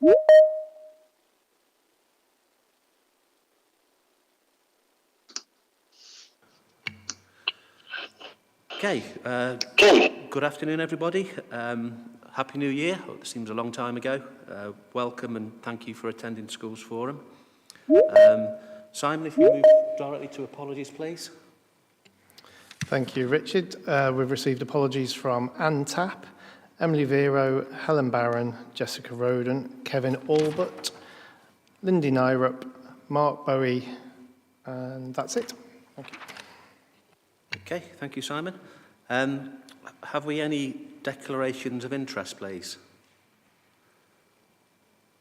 Okay, good afternoon everybody. Happy New Year. It seems a long time ago. Welcome and thank you for attending Schools Forum. Simon, if you move directly to apologies, please. Thank you, Richard. We've received apologies from Anne Tapp, Emily Vero, Helen Barron, Jessica Roden, Kevin Albert, Lindy Nyrup, Mark Bowie, and that's it. Thank you. Okay, thank you, Simon. Have we any declarations of interest, please?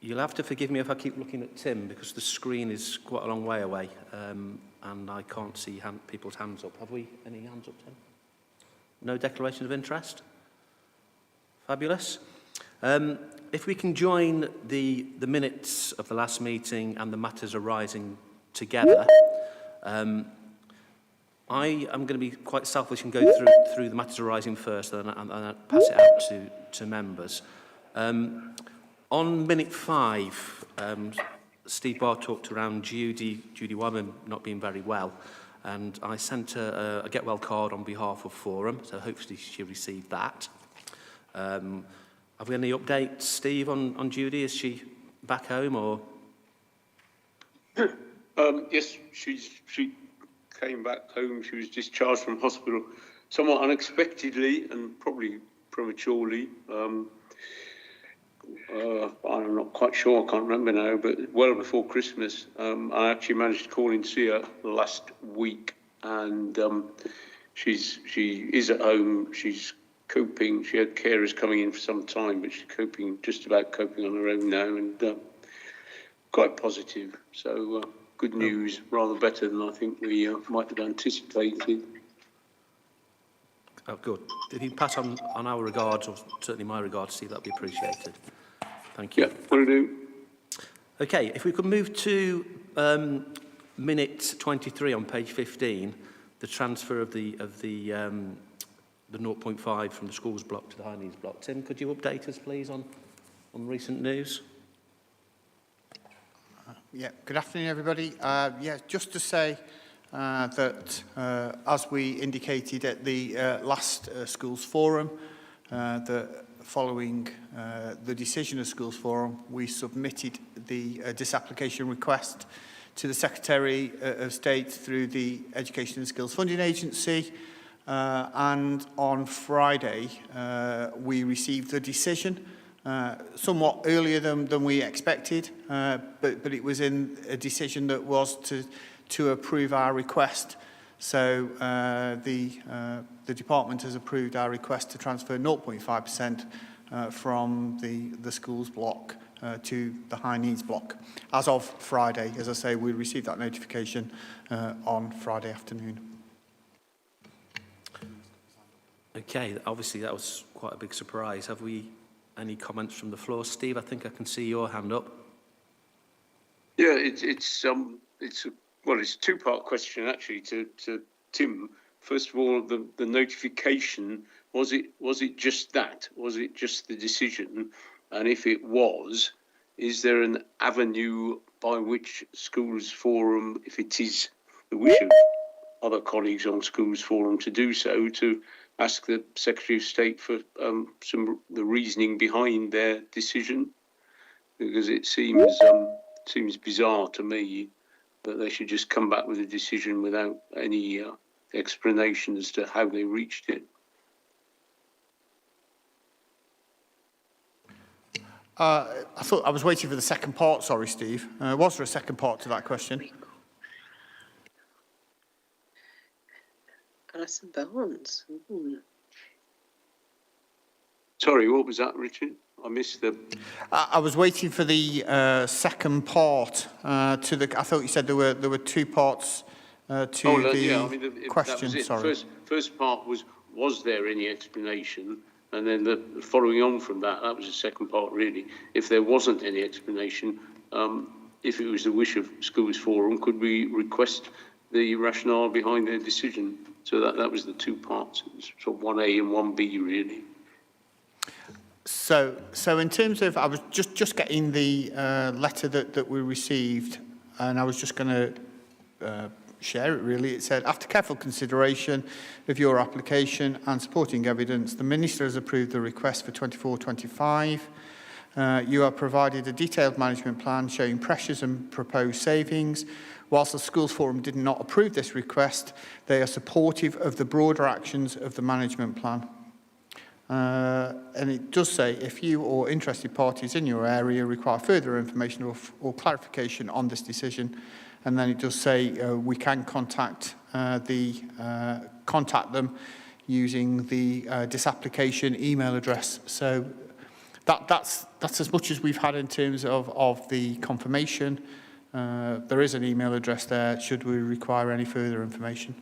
You'll have to forgive me if I keep looking at Tim because the screen is quite a long way away and I can't see people's hands up. Have we any hands up, Tim? No declarations of interest? Fabulous. If we can join the minutes of the last meeting and the matters arising together, I am going to be quite selfish and go through the matters arising first and pass it out to members. On minute 5, Steve Barr talked around Judy Wyman not being very well, and I sent her a get well card on behalf of Forum, so hopefully she received that. Have we any updates, Steve, on Judy? Is she back home or? Yes, she came back home. She was discharged from hospital somewhat unexpectedly and probably prematurely. I'm not quite sure, I can't remember now, but well before Christmas. I actually managed to call in to see her last week, and she is at home. She's coping. She had carers coming in for some time, but she's just about coping on her own now, and quite positive. So good news, rather better than I think we might have anticipated. Oh, good. If you pass on our regards, or certainly my regards, Steve, that'd be appreciated. Thank you. Yeah, will do. Okay, if we could move to minute 23 on page 15, the transfer of the 0.5 from the schools block to the high needs block. Tim, could you update us, please, on recent news? Yeah, good afternoon, everybody. Just to say that as we indicated at the last Schools Forum, that following the decision of Schools Forum, we submitted the disapplication request to the Secretary of State through the Education and Skills Funding Agency, and on Friday we received the decision. Somewhat earlier than we expected, but it was in a decision that was to approve our request. So the department has approved our request to transfer 0.5% from the schools block to the high needs block. As of Friday, as I say, we received that notification on Friday afternoon. Okay, obviously that was quite a big surprise. Have we any comments from the floor? Steve, I think I can see your hand up. Yeah, it's a two-part question actually to Tim. First of all, the notification, was it just that? Was it just the decision? And if it was, is there an avenue by which Schools Forum, if it is the wish of other colleagues on Schools Forum to do so, to ask the Secretary of State for the reasoning behind their decision? Because it seems bizarre to me that they should just come back with a decision without any explanation as to how they reached it. I thought I was waiting for the second part. Sorry, Steve. Was there a second part to that question? Alison Barnes. Sorry, what was that, Richard? I missed the... I was waiting for the second part to the... I thought you said there were two parts to question. That was sorry. First part was there any explanation? And then the following on from that was the second part, really. If there wasn't any explanation, if it was the wish of Schools Forum, could we request the rationale behind their decision? So that was the two parts. It was sort of 1A and 1B, really. So in terms of, I was just getting the letter that we received, and I was just going to share it really. It said, after careful consideration of your application and supporting evidence, the Minister has approved the request for 24-25. You have provided a detailed management plan showing pressures and proposed savings. Whilst the Schools Forum did not approve this request, they are supportive of the broader actions of the management plan. And it does say, if you or interested parties in your area require further information or clarification on this decision, and then it does say we can contact them using the disapplication email address. So that's as much as we've had in terms of the confirmation. There is an email address there should we require any further information.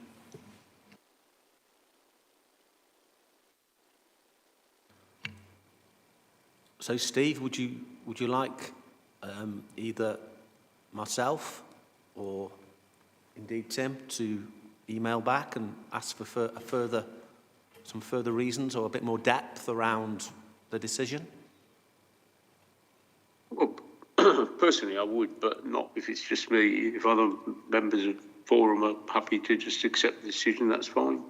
So, Steve, would you like either myself or indeed Tim to email back and ask for some further reasons or a bit more depth around the decision? Well, personally, I would, but not if it's just me. If other members of Forum are happy to just accept the decision, that's fine.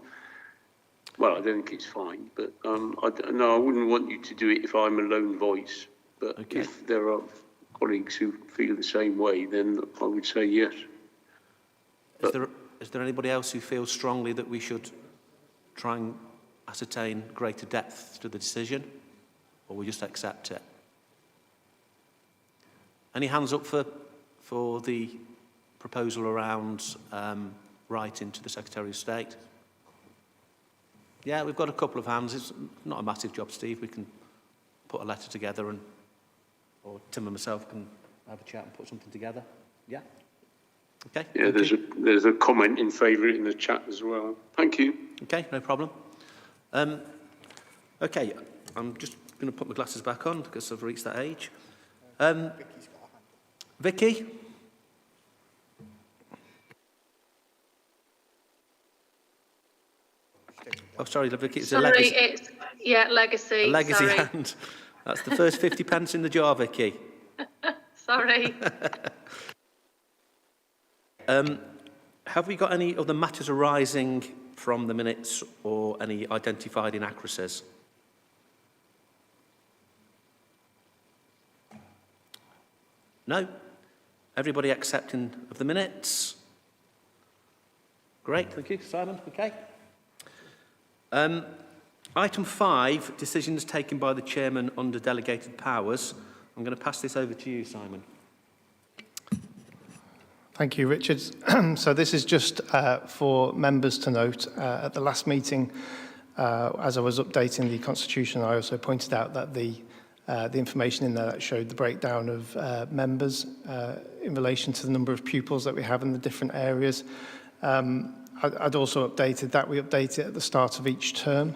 Well, I don't think it's fine, but I wouldn't want you to do it if I'm a lone voice. But okay. If there are colleagues who feel the same way, then I would say yes. Is there anybody else who feels strongly that we should try and ascertain greater depth to the decision, or we just accept it? Any hands up for the proposal around writing to the Secretary of State? Yeah, we've got a couple of hands. It's not a massive job, Steve. We can put a letter together, or Tim and myself can have a chat and put something together. Yeah. Okay. Yeah, there's a comment in favour in the chat as well. Thank you. Okay, no problem. Okay, I'm just going to put my glasses back on because I've reached that age. Vicky? Oh, sorry, Vicky, it's a legacy. It's legacy. A legacy sorry. hand. That's the first 50 pence in the jar, Vicky. Sorry. Have we got any other matters arising from the minutes or any identified inaccuracies? No? Everybody accepting of the minutes? Great, thank you. Simon, okay. Item 5, decisions taken by the chairman under delegated powers. I'm going to pass this over to you, Simon. Thank you, Richard. So this is just for members to note. At the last meeting, as I was updating the constitution, I also pointed out that the information in there that showed the breakdown of members in relation to the number of pupils that we have in the different areas. I'd also updated that. We update it at the start of each term.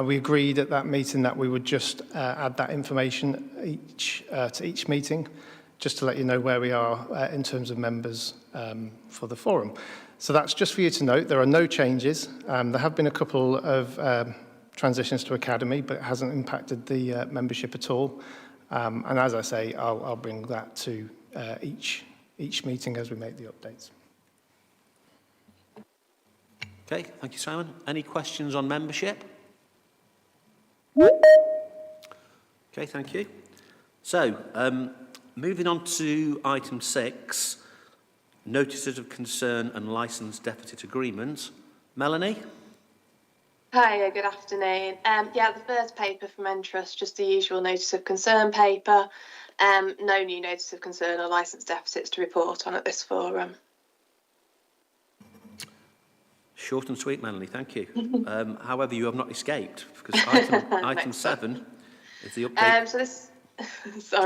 We agreed at that meeting that we would just add that information to each meeting, just to let you know where we are in terms of members for the forum. So that's just for you to note. There are no changes. There have been a couple of transitions to Academy, but it hasn't impacted the membership at all. And as I say, I'll bring that to each meeting as we make the updates. Okay, thank you, Simon. Any questions on membership? Okay, thank you. So, moving on to item 6, notices of concern and licence deficit agreement. Melanie? Hi, good afternoon. The first paper from Entrust, just the usual notice of concern paper. No new notice of concern or licence deficits to report on at this forum. Short and sweet, Melanie, thank you. However, you have not escaped, because item 7 is the update. This is the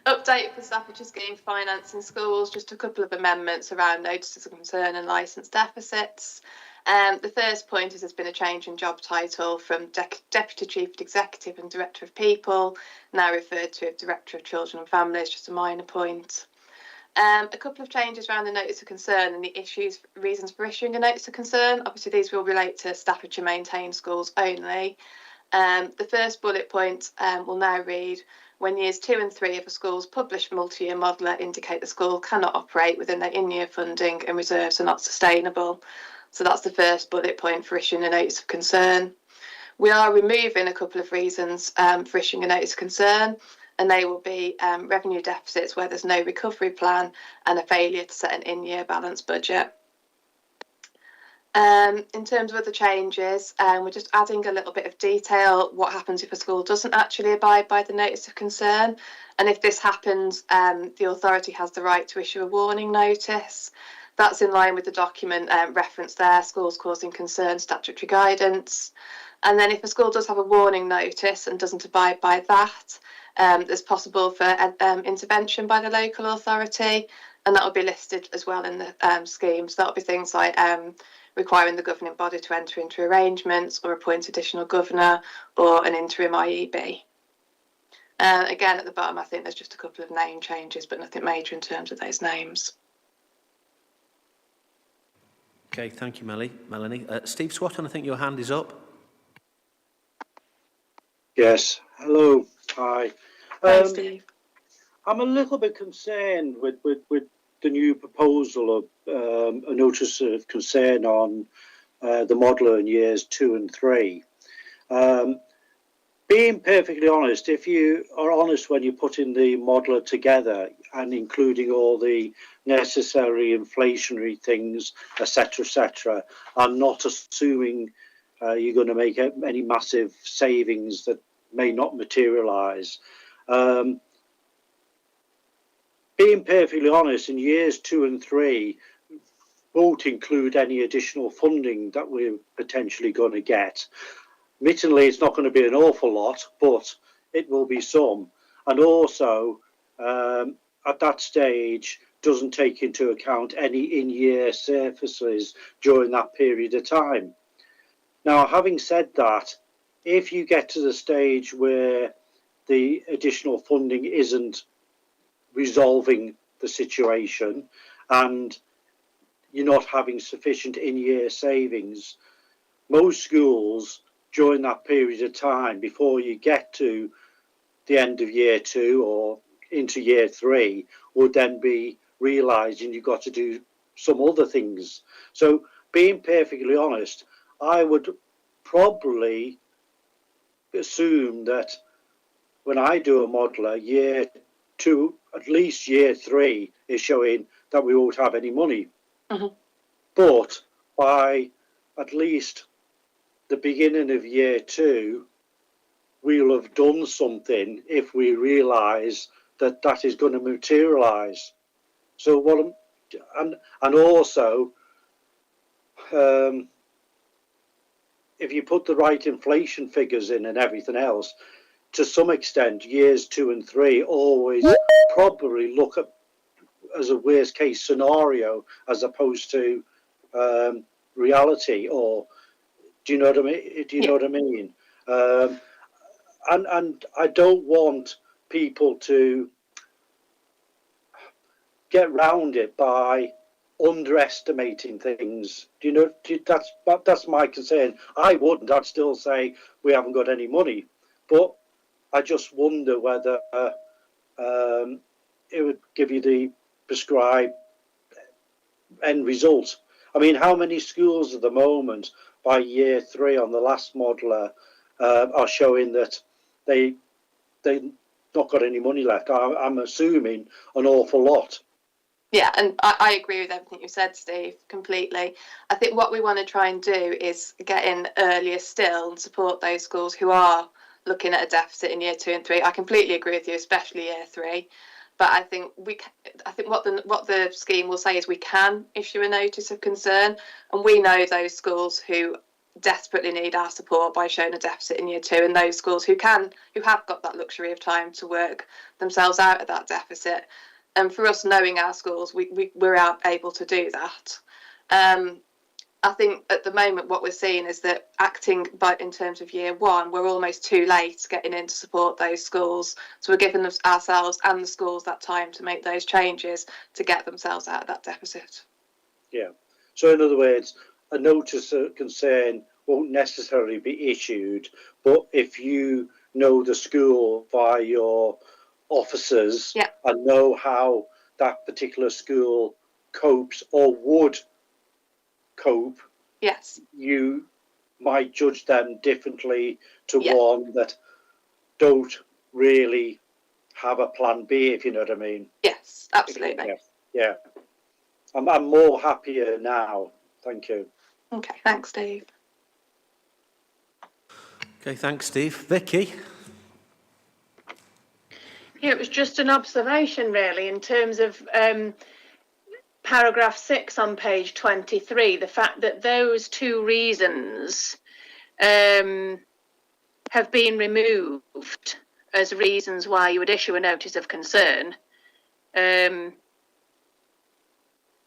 update for Staffordshire Scheme Finance in Schools, just a couple of amendments around notices of concern and licence deficits. The first point is there's been a change in job title from Deputy Chief Executive and Director of People, now referred to as Director of Children and Families, just a minor point. A couple of changes around the notice of concern and the reasons for issuing a notice of concern. Obviously, these will relate to Staffordshire maintained schools only. The first bullet point will now read, when years 2 and 3 of a school's published multi-year modeller indicate the school cannot operate within their in-year funding and reserves are not sustainable. So that's the first bullet point for issuing a notice of concern. We are removing a couple of reasons for issuing a notice of concern, and they will be revenue deficits where there's no recovery plan and a failure to set an in-year balanced budget. In terms of other changes, we're just adding a little bit of detail. What happens if a school doesn't actually abide by the notice of concern? And if this happens, the authority has the right to issue a warning notice. That's in line with the document referenced there, Schools Causing Concern Statutory Guidance. And then if a school does have a warning notice and doesn't abide by that, there's possible for intervention by the local authority, and that will be listed as well in the scheme. So that'll be things like requiring the governing body to enter into arrangements or appoint additional governor or an interim IEB. Again, at the bottom, I think there's just a couple of name changes, but nothing major in terms of those names. Okay, thank you, Melanie. Steve Swatton, I think your hand is up. Yes, hello, hi. Hi, Steve. I'm a little bit concerned with the new proposal of a notice of concern on the modeller in years 2 and 3. Being perfectly honest, if you are honest when you're putting the modeller together and including all the necessary inflationary things, etc., and not assuming you're going to make any massive savings that may not materialise. Being perfectly honest, in years 2 and 3 won't include any additional funding that we're potentially going to get. Admittedly, it's not going to be an awful lot, but it will be some. And also, at that stage, doesn't take into account any in-year surfaces during that period of time. Now, having said that, if you get to the stage where the additional funding isn't resolving the situation and you're not having sufficient in-year savings, most schools during that period of time before you get to the end of year 2 or into year 3 would then be realising you've got to do some other things. So being perfectly honest, I would probably assume that when I do a modeller, year 2, at least year 3 is showing that we won't have any money. Mm-hmm. But by at least the beginning of year 2, we'll have done something if we realise that that is going to materialise. So what and also if you put the right inflation figures in and everything else, to some extent, years 2 and 3 always probably look at as a worst case scenario as opposed to reality. Or do you know what I mean? Do you know what I mean? And I don't want people to get round it by underestimating things. Do you know? That's my concern. I wouldn't. I'd still say we haven't got any money, but I just wonder whether it would give you the prescribed end result. I mean, how many schools at the moment by year 3 on the last modeller are showing that they not got any money left? I'm assuming an awful lot. Yeah, and I agree with everything you said, Steve, completely. I think what we want to try and do is get in earlier still and support those schools who are looking at a deficit in year 2 and 3. I completely agree with you, especially year 3. But I think what the scheme will say is we can issue a notice of concern, and we know those schools who desperately need our support by showing a deficit in year 2, and those schools who have got that luxury of time to work themselves out of that deficit. And for us, knowing our schools, we're able to do that. I think at the moment what we're seeing is that acting in terms of year 1, we're almost too late getting in to support those schools. So we're giving ourselves and the schools that time to make those changes to get themselves out of that deficit. Yeah. So in other words, a notice of concern won't necessarily be issued, but if you know the school via your officers and know how that particular school copes or would cope, you might judge them differently to one that don't really have a plan B, if you know what I mean. Yes, absolutely. Yeah. I'm more happier now. Thank you. Okay, thanks, Steve. Okay, thanks, Steve. Vicky? Yeah, it was just an observation, really, in terms of paragraph 6 on page 23, the fact that those two reasons have been removed as reasons why you would issue a notice of concern.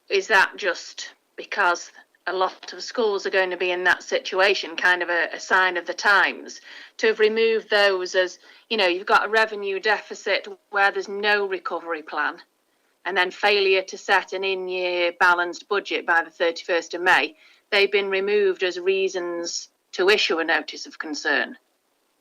Is that just because a lot of schools are going to be in that situation, kind of a sign of the times, to have removed those as, you know, you've got a revenue deficit where there's no recovery plan, and then failure to set an in-year balanced budget by the 31st of May, they've been removed as reasons to issue a notice of concern.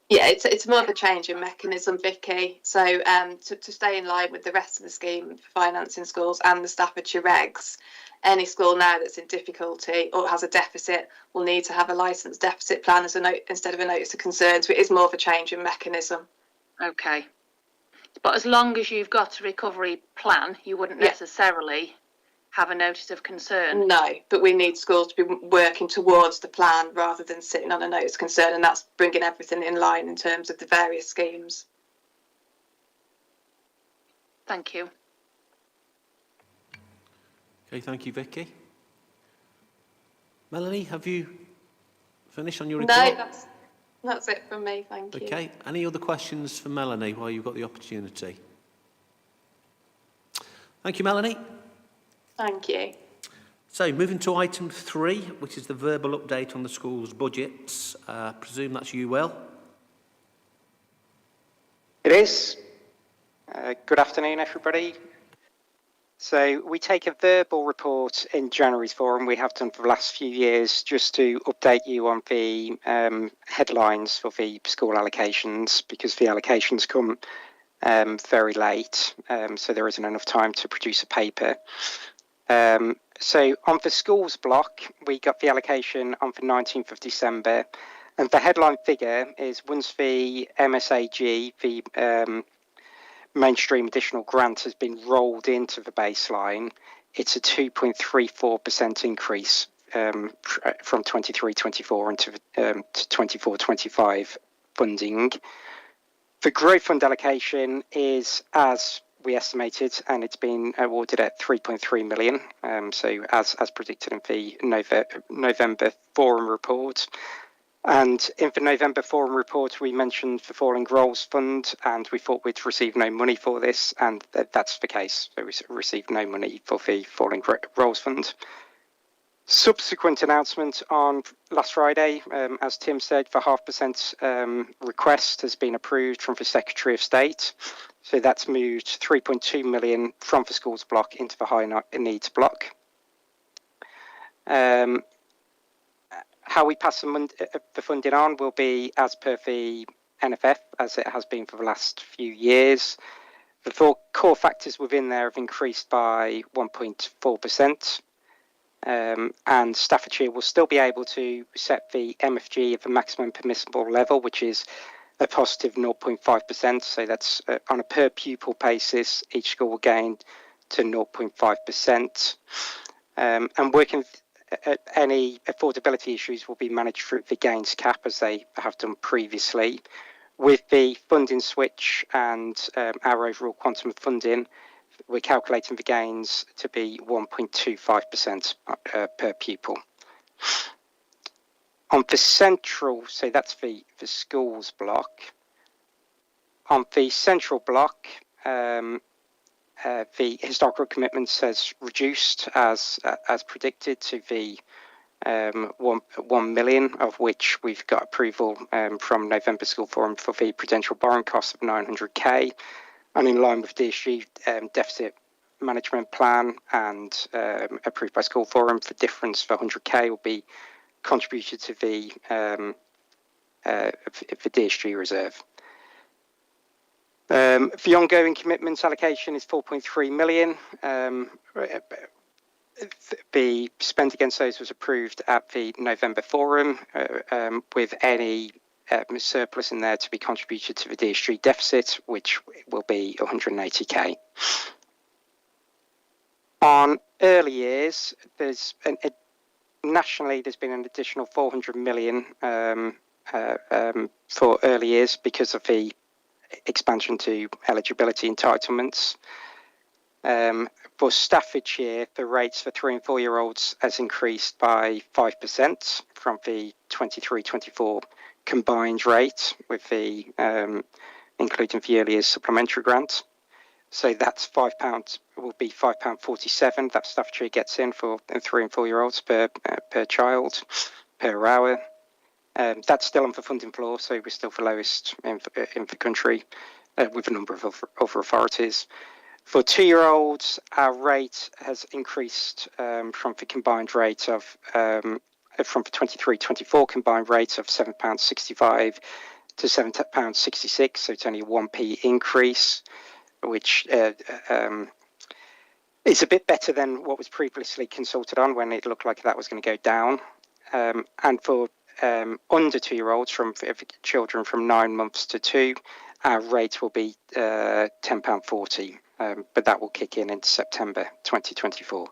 Yeah, it's more of a change in mechanism, Vicky. So to stay in line with the rest of the scheme for financing schools and the Staffordshire regs, any school now that's in difficulty or has a deficit will need to have a licensed deficit plan as a note instead of a notice of concern. So it is more of a change in mechanism. Okay. But as long as you've got a recovery plan, you wouldn't necessarily have a notice of concern. No, but we need schools to be working towards the plan rather than sitting on a notice of concern, and that's bringing everything in line in terms of the various schemes. Thank you. Okay, thank you, Vicky. Melanie, have you finished on your report? No, that's it from me, thank you. Okay, any other questions for Melanie while you've got the opportunity? Thank you, Melanie. Thank you. So, moving to item 3, which is the verbal update on the school's budgets. Presume that's you, Will. It is. Good afternoon, everybody. So we take a verbal report in January's forum, we have done for the last few years, just to update you on the headlines for the school allocations, because the allocations come very late, so there isn't enough time to produce a paper. So on the schools block, we got the allocation on the 19th of December, and the headline figure is once the MSAG, the mainstream additional grant, has been rolled into the baseline, it's a 2.34% increase from 23-24 into to 24-25 funding. The growth fund allocation is as we estimated, and it's been awarded at 3.3 million. So as predicted in the November forum report. And in the November forum report, we mentioned the Falling Roles Fund, and we thought we'd receive no money for this, and that's the case. So we received no money for the Falling Roles Fund. Subsequent announcement on last Friday, as Tim said, the 0.5% request has been approved from the Secretary of State. So that's moved 3.2 million from the schools block into the high needs block. How we pass the funding on will be as per the NFF, as it has been for the last few years. The 4 core factors within there have increased by 1.4%. And Staffordshire will still be able to set the MFG at the maximum permissible level, which is a positive 0.5%. So that's on a per pupil basis, each school will gain to 0.5%. And working any affordability issues will be managed through the gains cap, as they have done previously. With the funding switch and our overall quantum of funding, we're calculating the gains to be 1.25% per pupil. On the central, so that's the schools block. On the central block, the historical commitments has reduced as predicted to the 1 million, of which we've got approval from November School Forum for the prudential borrowing costs of 900k. And in line with DSG deficit management plan and approved by School Forum, the difference for 100k will be contributed to the DSG reserve. The ongoing commitments allocation is 4.3 million. The spend against those was approved at the November forum, with any surplus in there to be contributed to the DSG deficit, which will be 180k. On early years, nationally there's been an additional 400 million for early years because of the expansion to eligibility entitlements. For Staffordshire, the rates for 3 and 4 year olds has increased by 5% from the 23-24 combined rate, with the including the early years supplementary grant. So that's £5 will be £5.47 that Staffordshire gets in for 3 and 4 year olds per child per hour. That's still on the funding floor, so we're still the lowest in the country, with a number of other authorities. For 2 year olds, our rate has increased from the combined rate of from the 23-24 combined rate of £7.65 to £7.66, so it's only a 1p increase, which is a bit better than what was previously consulted on, when it looked like that was going to go down. And for under 2 year olds, from children from 9 months to 2, our rate will be £10.40, but that will kick in September 2024.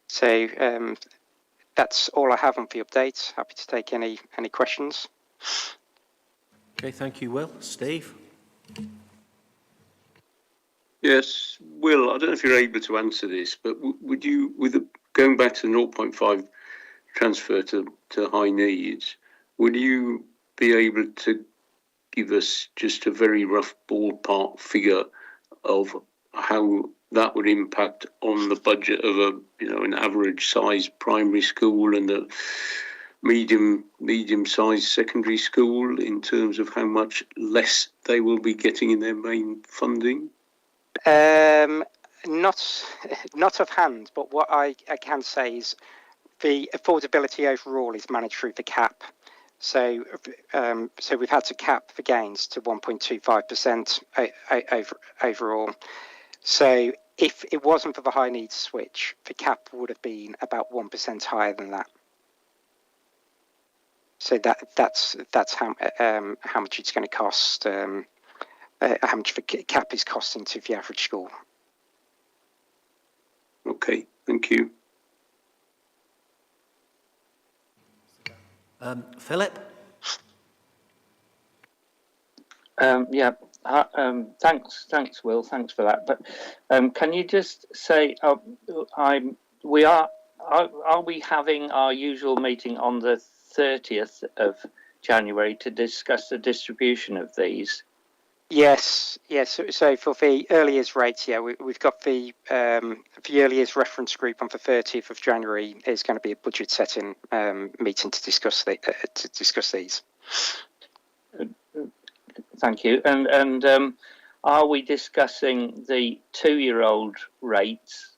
So that's all I have on the update. Happy to take any questions. Okay, thank you, Will. Steve? Yes, Will, I don't know if you're able to answer this, but would you, going back to the 0.5 transfer to high needs, would you be able to give us just a very rough ballpark figure of how that would impact on the budget of an average size primary school and a medium sized secondary school, in terms of how much less they will be getting in their main funding? Not offhand, but what I can say is the affordability overall is managed through the cap. So we've had to cap the gains to 1.25% overall. So if it wasn't for the high needs switch, the cap would have been about 1% higher than that. So that's how much it's going to cost. How much the cap is costing to the average school. Okay, thank you. Philip? Thanks, Will. Thanks for that. But can you just say, are we having our usual meeting on the 30th of January to discuss the distribution of these? Yes. So for the early years rates, we've got the early years reference group on the 30th of January. Is going to be a budget setting meeting to discuss these. Thank you. And are we discussing the 2 year old rates?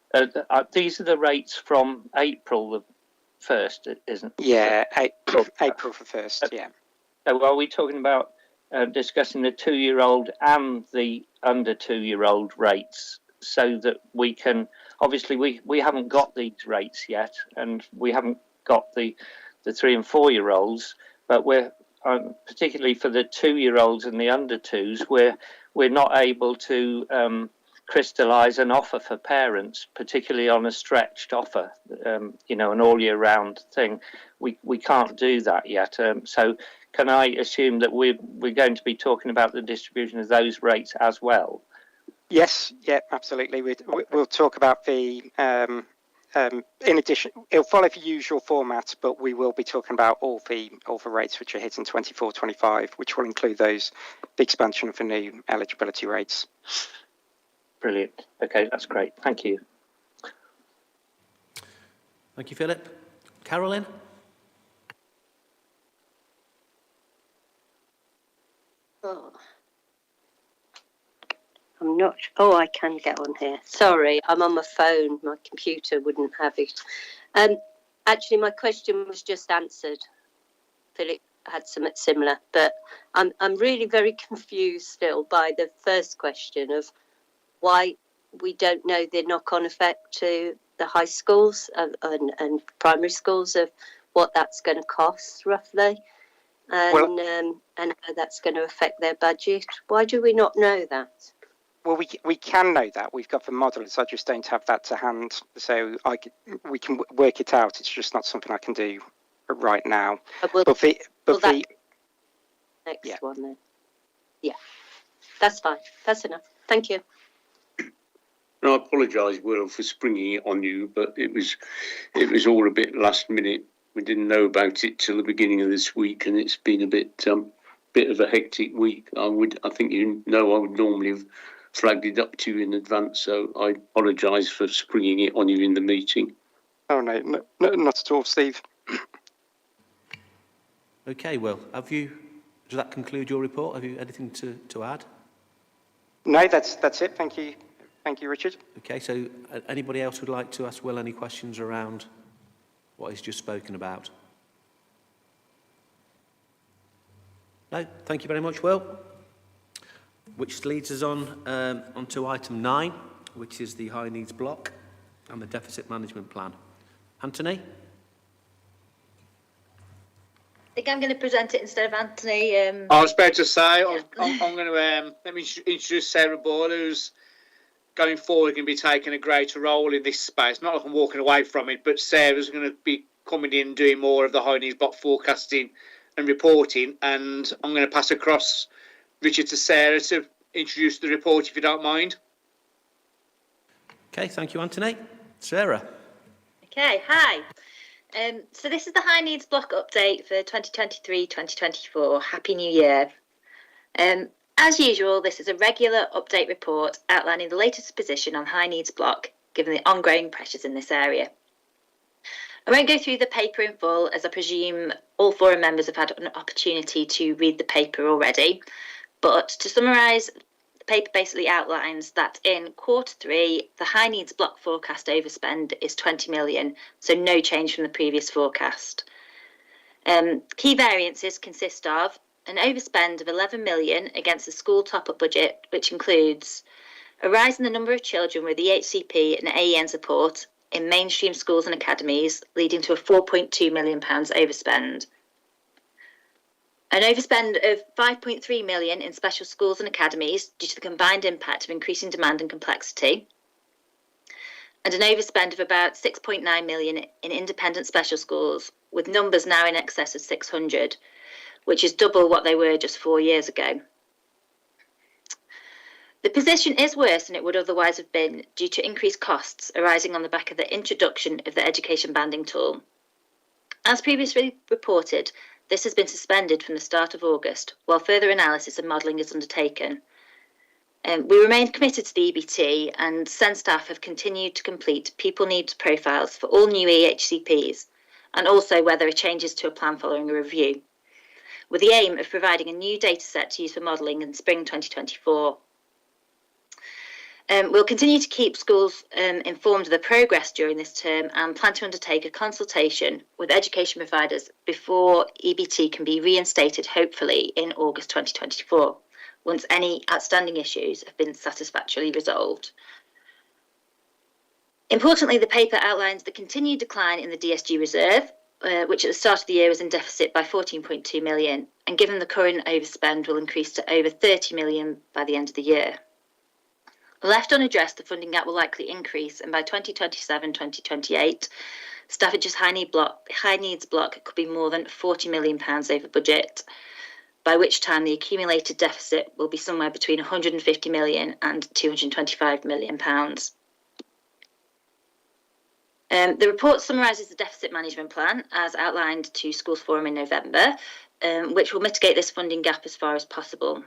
These are the rates from April the 1st, isn't it? Yeah, April the 1st. Yeah. So are we talking about discussing the 2 year old and the under 2 year old rates, so that we can, obviously we haven't got these rates yet, and we haven't got the 3 and 4 year olds, but we're particularly for the 2 year olds and the under 2s, we're not able to crystallise an offer for parents, particularly on a stretched offer, an all year round thing. We can't do that yet. So can I assume that we're going to be talking about the distribution of those rates as well? Yes, yeah, absolutely. We'll talk about the, in addition, it'll follow the usual format, but we will be talking about all the rates which are hitting 24-25, which will include the expansion of the new eligibility rates. Brilliant. Okay, that's great. Thank you. Thank you, Philip. Carolyn? I'm not. Oh, I can get on here. Sorry, I'm on my phone. My computer wouldn't have it. Actually, my question was just answered. Philip had something similar, but I'm really very confused still by the first question of why we don't know the knock-on effect to the high schools and primary schools of what that's going to cost roughly, and how that's going to affect their budget. Why do we not know that? Well, we can know that. We've got the models. I just don't have that to hand. So we can work it out. It's just not something I can do right now. Next one then. Yeah, that's fine. That's enough. Thank you. And I apologise, Will, for springing it on you, but it was all a bit last minute. We didn't know about it till the beginning of this week, and it's been a bit of a hectic week. I think I would normally have flagged it up to you in advance, so I apologise for springing it on you in the meeting. Oh no, not at all, Steve. Okay, well, does that conclude your report? Have you anything to add? No, that's it. Thank you, Richard. Okay, so anybody else would like to ask Will any questions around what he's just spoken about? No, thank you very much, Will. Which leads us on to item 9, which is the high needs block and the deficit management plan. Anthony? I think I'm going to present it instead of Anthony. I was about to say, I'm going to let me introduce Sarah Ball, who's going forward going to be taking a greater role in this space. Not like I'm walking away from it, but Sarah's going to be coming in and doing more of the high needs block forecasting and reporting. And I'm going to pass across Richard to Sarah to introduce the report, if you don't mind. Okay, thank you, Anthony. Sarah. Okay, hi. So this is the high needs block update for 2023-2024. Happy New Year. As usual, this is a regular update report outlining the latest position on high needs block, given the ongoing pressures in this area. I won't go through the paper in full, as I presume all forum members have had an opportunity to read the paper already. But to summarise, the paper basically outlines that in Q3, the high needs block forecast overspend is 20 million, so no change from the previous forecast. Key variances consist of an overspend of 11 million against the school top-up budget, which includes a rise in the number of children with EHCP and AEN support in mainstream schools and academies, leading to a £4.2 million overspend. An overspend of 5.3 million in special schools and academies due to the combined impact of increasing demand and complexity. And an overspend of about 6.9 million in independent special schools, with numbers now in excess of 600, which is double what they were just 4 years ago. The position is worse than it would otherwise have been due to increased costs arising on the back of the introduction of the education banding tool. As previously reported, this has been suspended from the start of August, while further analysis and modelling is undertaken. We remain committed to the EBT, and SEND staff have continued to complete people needs profiles for all new EHCPs, and also where there are changes to a plan following a review, with the aim of providing a new data set to use for modelling in spring 2024. We'll continue to keep schools informed of the progress during this term and plan to undertake a consultation with education providers before EBT can be reinstated, hopefully in August 2024, once any outstanding issues have been satisfactorily resolved. Importantly, the paper outlines the continued decline in the DSG reserve, which at the start of the year was in deficit by 14.2 million, and given the current overspend will increase to over 30 million by the end of the year. Left unaddressed, the funding gap will likely increase, and by 2027-2028, Staffordshire's high needs block could be more than £40 million over budget, by which time the accumulated deficit will be somewhere between 150 million and 225 million pounds. The report summarises the deficit management plan as outlined to Schools Forum in November, which will mitigate this funding gap as far as possible.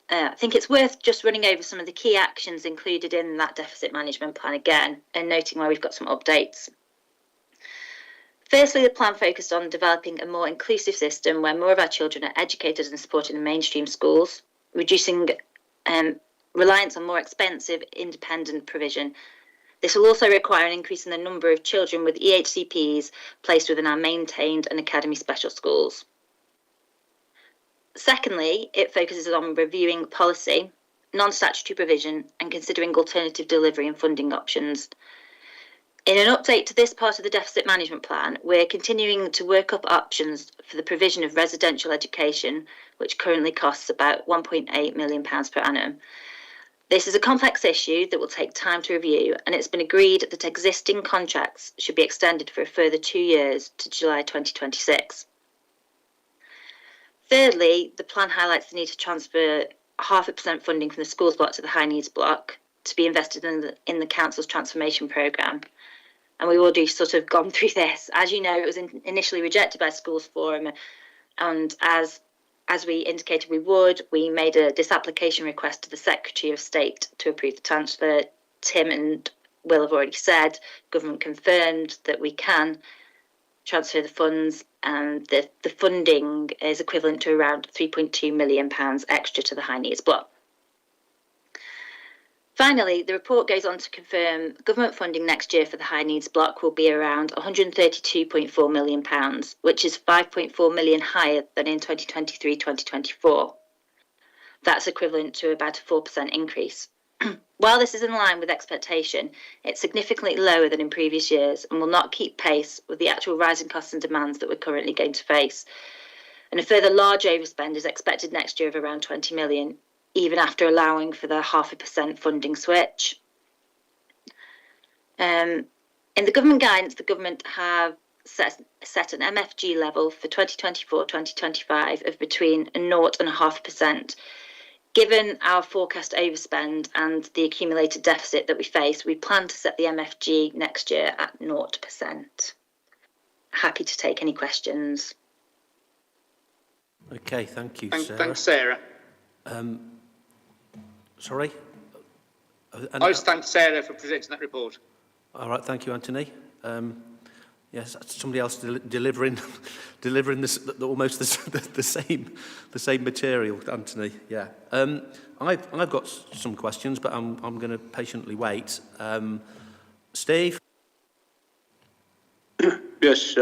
I think it's worth just running over some of the key actions included in that deficit management plan again, and noting where we've got some updates. Firstly, the plan focused on developing a more inclusive system where more of our children are educated and supported in mainstream schools, reducing reliance on more expensive independent provision, This will also require an increase in the number of children with EHCPs placed within our maintained and academy special schools. Secondly, it focuses on reviewing policy, non-statutory provision and considering alternative delivery and funding options. In an update to this part of the deficit management plan, we're continuing to work up options for the provision of residential education, which currently costs about £1.8 million per annum. This is a complex issue that will take time to review, and it's been agreed that existing contracts should be extended for a further 2 years to July 2026. Thirdly, the plan highlights the need to transfer 0.5% funding from the schools block to the high needs block to be invested in the council's transformation programme. And we've already sort of gone through this. As you know, it was initially rejected by Schools Forum, and as we indicated we would, we made a disapplication request to the Secretary of State to approve the transfer. Tim and Will have already said, government confirmed that we can transfer the funds, and the funding is equivalent to around £3.2 million extra to the high needs block. Finally, the report goes on to confirm government funding next year for the high needs block will be around £132.4 million, which is £5.4 million higher than in 2023-2024. That's equivalent to about a 4% increase. While this is in line with expectation, it's significantly lower than in previous years and will not keep pace with the actual rising costs and demands that we're currently going to face. And a further large overspend is expected next year of around 20 million, even after allowing for the 0.5% funding switch. In the government guidance, the government have set an MFG level for 2024-2025 of between 0 and 0.5%. Given our forecast overspend and the accumulated deficit that we face, we plan to set the MFG next year at 0%. Happy to take any questions. Okay, thank you, Sarah. Thanks, Sarah. Sorry? I just thank Sarah for presenting that report. All right, thank you, Anthony. Yes, somebody else delivering almost the same material, Anthony. Yeah. I've got some questions, but I'm going to patiently wait. Steve. Yes.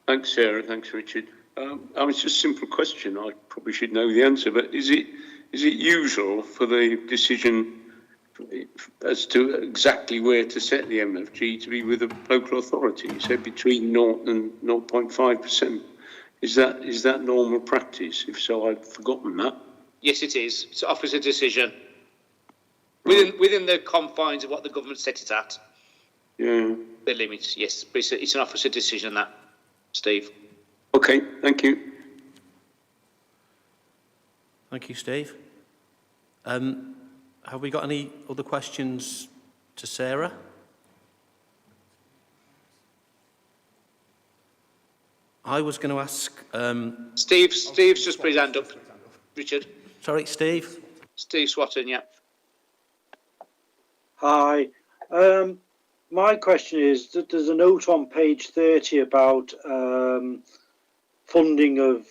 Thanks, Sarah. Thanks, Richard. It's just a simple question. I probably should know the answer, but is it usual for the decision as to exactly where to set the MFG to be with the local authority? You said between 0 and 0.5%. Is that normal practice? If so, I've forgotten that. Yes, it is. It offers a decision within the confines of what the government set it at. Yeah. The limits, yes. But it's an officer decision, that, Steve. Okay, thank you. Thank you, Steve. Have we got any other questions to Sarah? I was going to ask... Steve's just put his hand up. Richard. Sorry, Steve? Steve Swatton, yeah. Hi. My question is that there's a note on page 30 about funding of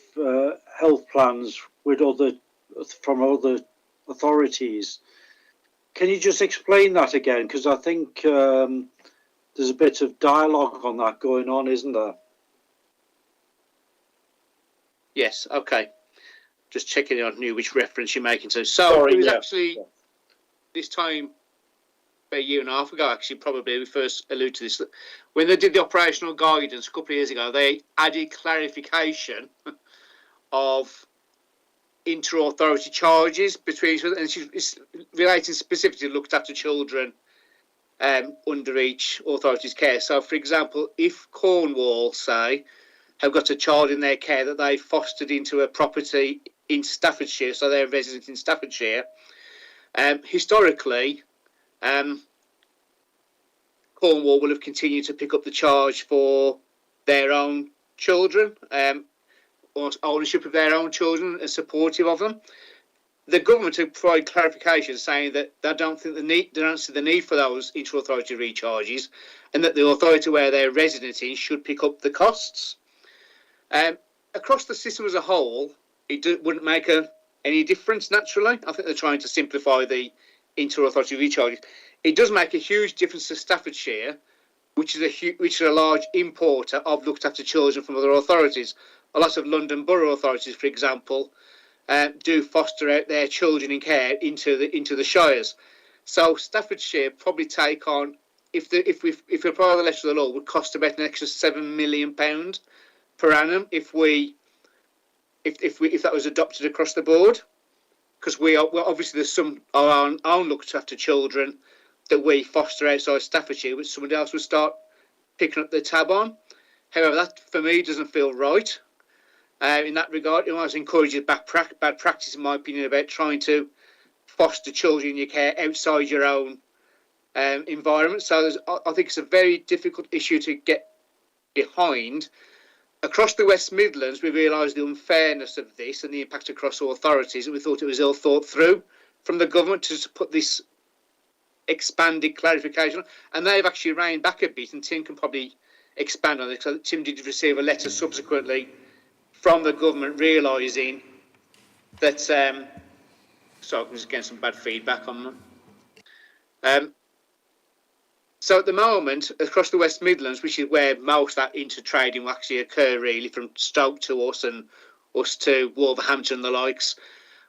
health plans from other authorities. Can you just explain that again? Because I think there's a bit of dialogue on that going on, isn't there? Yes, okay. Just checking on which reference you're making to. So it was actually this time, about a year and a half ago, actually, probably we first alluded to this. When they did the operational guidance a couple of years ago, they added clarification of inter-authority charges between, and it's relating specifically looked after children under each authority's care. So, for example, if Cornwall, say, have got a child in their care that they fostered into a property in Staffordshire, so they're a resident in Staffordshire, historically, Cornwall will have continued to pick up the charge for their own children, or ownership of their own children and supportive of them. The government have provided clarification saying that they don't see the need for those inter-authority recharges, and that the authority where they're resident in should pick up the costs. Across the system as a whole, it wouldn't make any difference, naturally. I think they're trying to simplify the inter-authority recharges. It does make a huge difference to Staffordshire, which is a large importer of looked after children from other authorities. A lot of London borough authorities, for example, do foster out their children in care into the shires. So Staffordshire probably take on, if we apply the letter of the law, would cost about an extra £7 million per annum if that was adopted across the board. Because obviously there's some of our own looked after children that we foster outside Staffordshire, which somebody else would start picking up the tab on. However, that for me doesn't feel right. In that regard, it almost encourages bad practice, in my opinion, about trying to foster children in your care outside your own environment. So I think it's a very difficult issue to get behind. Across the West Midlands, we realised the unfairness of this and the impact across all authorities, and we thought it was ill thought through from the government to put this expanded clarification, and they've actually reined back a bit, and Tim can probably expand on it. So Tim did receive a letter subsequently from the government realising that sorry, I'm just getting some bad feedback on them. So at the moment, across the West Midlands, which is where most of that intertrading will actually occur, really, from Stoke to us and us to Wolverhampton and the likes,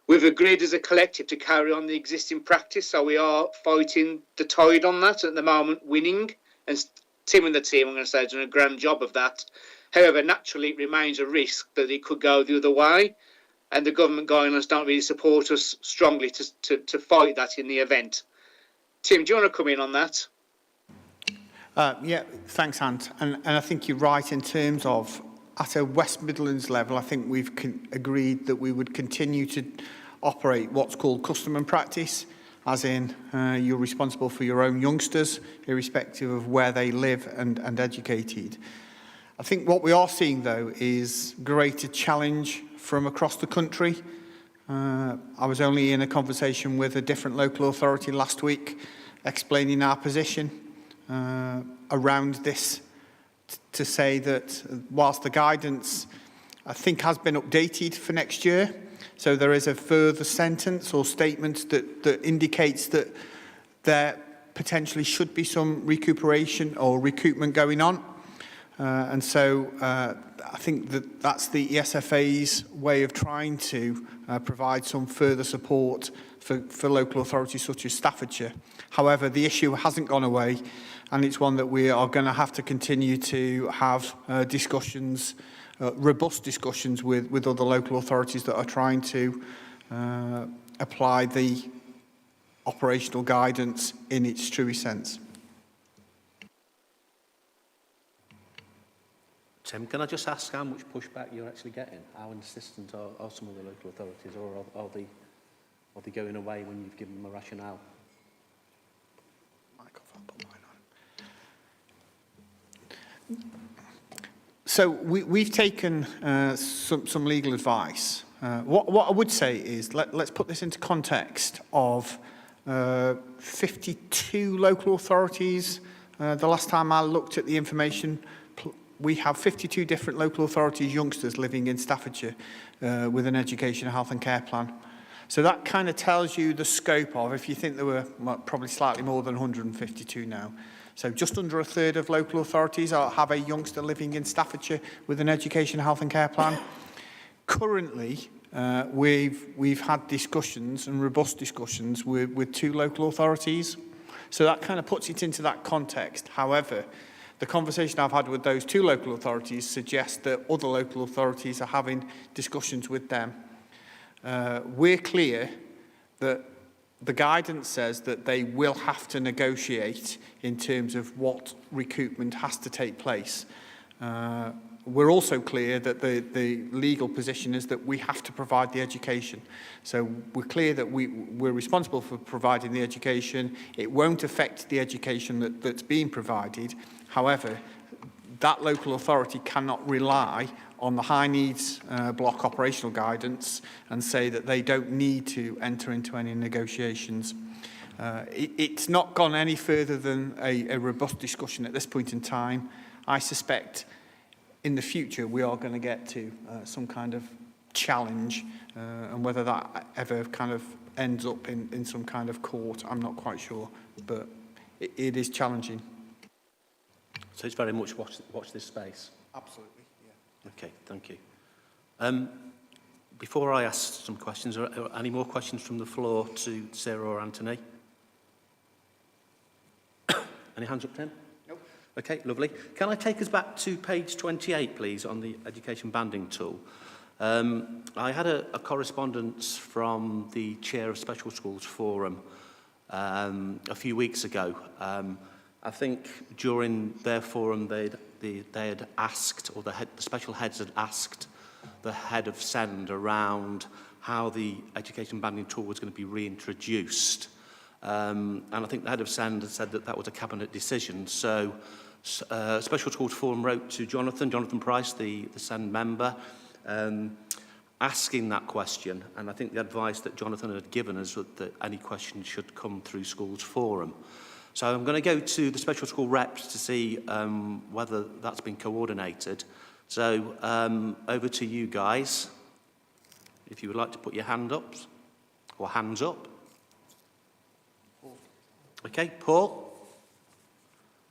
we've agreed as a collective to carry on the existing practice. So we are fighting the tide on that at the moment, winning. And Tim and the team, I'm going to say, have done a grand job of that. However, naturally, it remains a risk that it could go the other way. And the government guidelines don't really support us strongly to fight that in the event. Tim, do you want to come in on that? Yeah, thanks, Ant. And I think you're right in terms of, at a West Midlands level, I think we've agreed that we would continue to operate what's called custom and practice, as in you're responsible for your own youngsters, irrespective of where they live and educated. I think what we are seeing, though, is greater challenge from across the country. I was only in a conversation with a different local authority last week, explaining our position around this, to say that whilst the guidance, I think, has been updated for next year, so there is a further sentence or statement that indicates that there potentially should be some recuperation or recoupment going on. And so I think that that's the ESFA's way of trying to provide some further support for local authorities such as Staffordshire. However, the issue hasn't gone away, and it's one that we are going to have to continue to have discussions, robust discussions with other local authorities that are trying to apply the operational guidance in its truest sense. Tim, can I just ask how much pushback you're actually getting? How insistent are some of the local authorities, or are they going away when you've given them a rationale? So we've taken some legal advice. What I would say is let's put this into context of 52 local authorities. The last time I looked at the information, we have 52 different local authorities, youngsters living in Staffordshire with an education, health and care plan. So that kind of tells you the scope of, if you think there were probably slightly more than 152 now. So just under a third of local authorities have a youngster living in Staffordshire with an education, health and care plan. Currently, we've had discussions and robust discussions with 2 local authorities. So that kind of puts it into that context. However, the conversation I've had with those 2 local authorities suggests that other local authorities are having discussions with them. We're clear that the guidance says that they will have to negotiate in terms of what recoupment has to take place. We're also clear that the legal position is that we have to provide the education. So we're clear that we're responsible for providing the education. It won't affect the education that's being provided. However, that local authority cannot rely on the high needs block operational guidance and say that they don't need to enter into any negotiations. It's not gone any further than a robust discussion at this point in time. I suspect in the future we are going to get to some kind of challenge, and whether that ever kind of ends up in some kind of court, I'm not quite sure. But it is challenging. So it's very much watch this space. Absolutely, yeah. Okay, thank you. Before I ask some questions, are any more questions from the floor to Sarah or Anthony? Any hands up, Tim? Nope. Okay, lovely. Can I take us back to page 28, please, on the education banding tool? I had a correspondence from the chair of Special Schools Forum a few weeks ago. I think during their forum they had asked, or the special heads had asked the head of SEND around how the education banding tool was going to be reintroduced. And I think the head of SEND had said that that was a cabinet decision. So Special Schools Forum wrote to Jonathan Price, the SEND member, asking that question. And I think the advice that Jonathan had given us was that any questions should come through Schools Forum. So I'm going to go to the special school reps to see whether that's been coordinated. So over to you guys, if you would like to put your hand up, or hands up. Okay, Paul?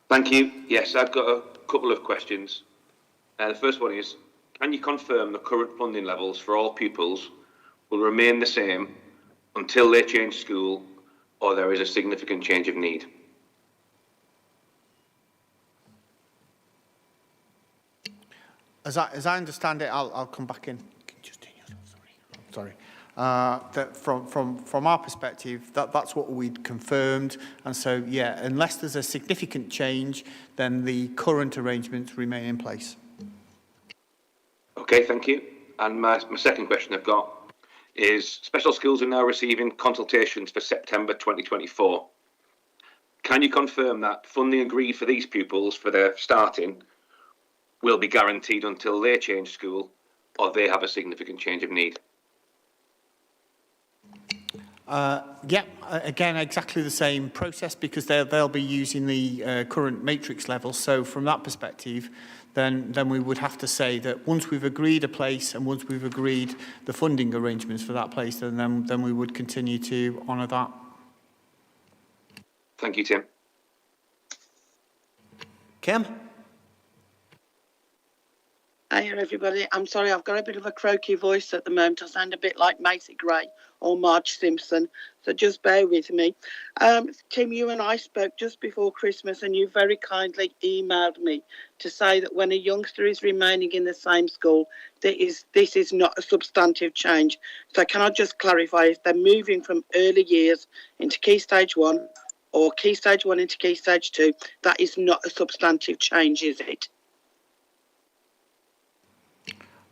Thank you. Yes, I've got a couple of questions. The first one is, can you confirm the current funding levels for all pupils will remain the same until they change school or there is a significant change of need? As I understand it, I'll come back in. Sorry. That from our perspective, that's what we'd confirmed. And so, yeah, unless there's a significant change, then the current arrangements remain in place. Okay, thank you. And my second question I've got is, special schools are now receiving consultations for September 2024. Can you confirm that funding agreed for these pupils for their starting will be guaranteed until they change school or they have a significant change of need? Yeah, again, exactly the same process, because they'll be using the current matrix level. So from that perspective, then we would have to say that once we've agreed a place and once we've agreed the funding arrangements for that place, then we would continue to honour that. Thank you, Tim. Kim? Hiya everybody, I'm sorry, I've got a bit of a croaky voice at the moment. I sound a bit like Macy Gray or Marge Simpson, so just bear with me. Tim, you and I spoke just before Christmas and you very kindly emailed me to say that when a youngster is remaining in the same school, this is not a substantive change. So can I just clarify, if they're moving from early years into Key Stage 1 or Key Stage 1 into Key Stage 2, that is not a substantive change, is it?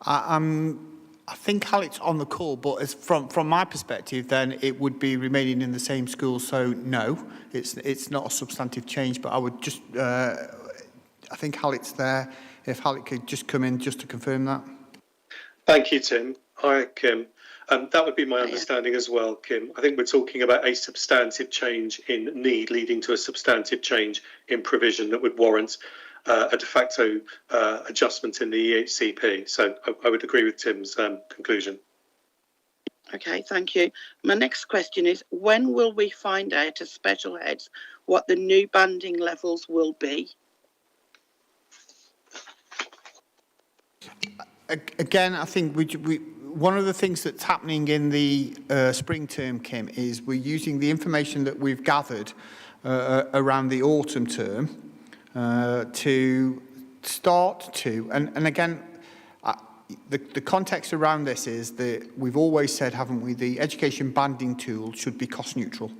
I think Hallett's on the call, but as from my perspective, then it would be remaining in the same school. So no, it's not a substantive change. But I would just, I think Hallett's there. If Hallett could just come in just to confirm that. Thank you, Tim. Hi, Kim. That would be my understanding as well, Kim. I think we're talking about a substantive change in need leading to a substantive change in provision that would warrant a de facto adjustment in the EHCP. So I would agree with Tim's conclusion. Okay, thank you. My next question is, when will we find out as special heads what the new banding levels will be? Again, I think we one of the things that's happening in the spring term, Kim, is we're using the information that we've gathered around the autumn term to start to, and again, the context around this is that we've always said, haven't we, the education banding tool should be cost neutral,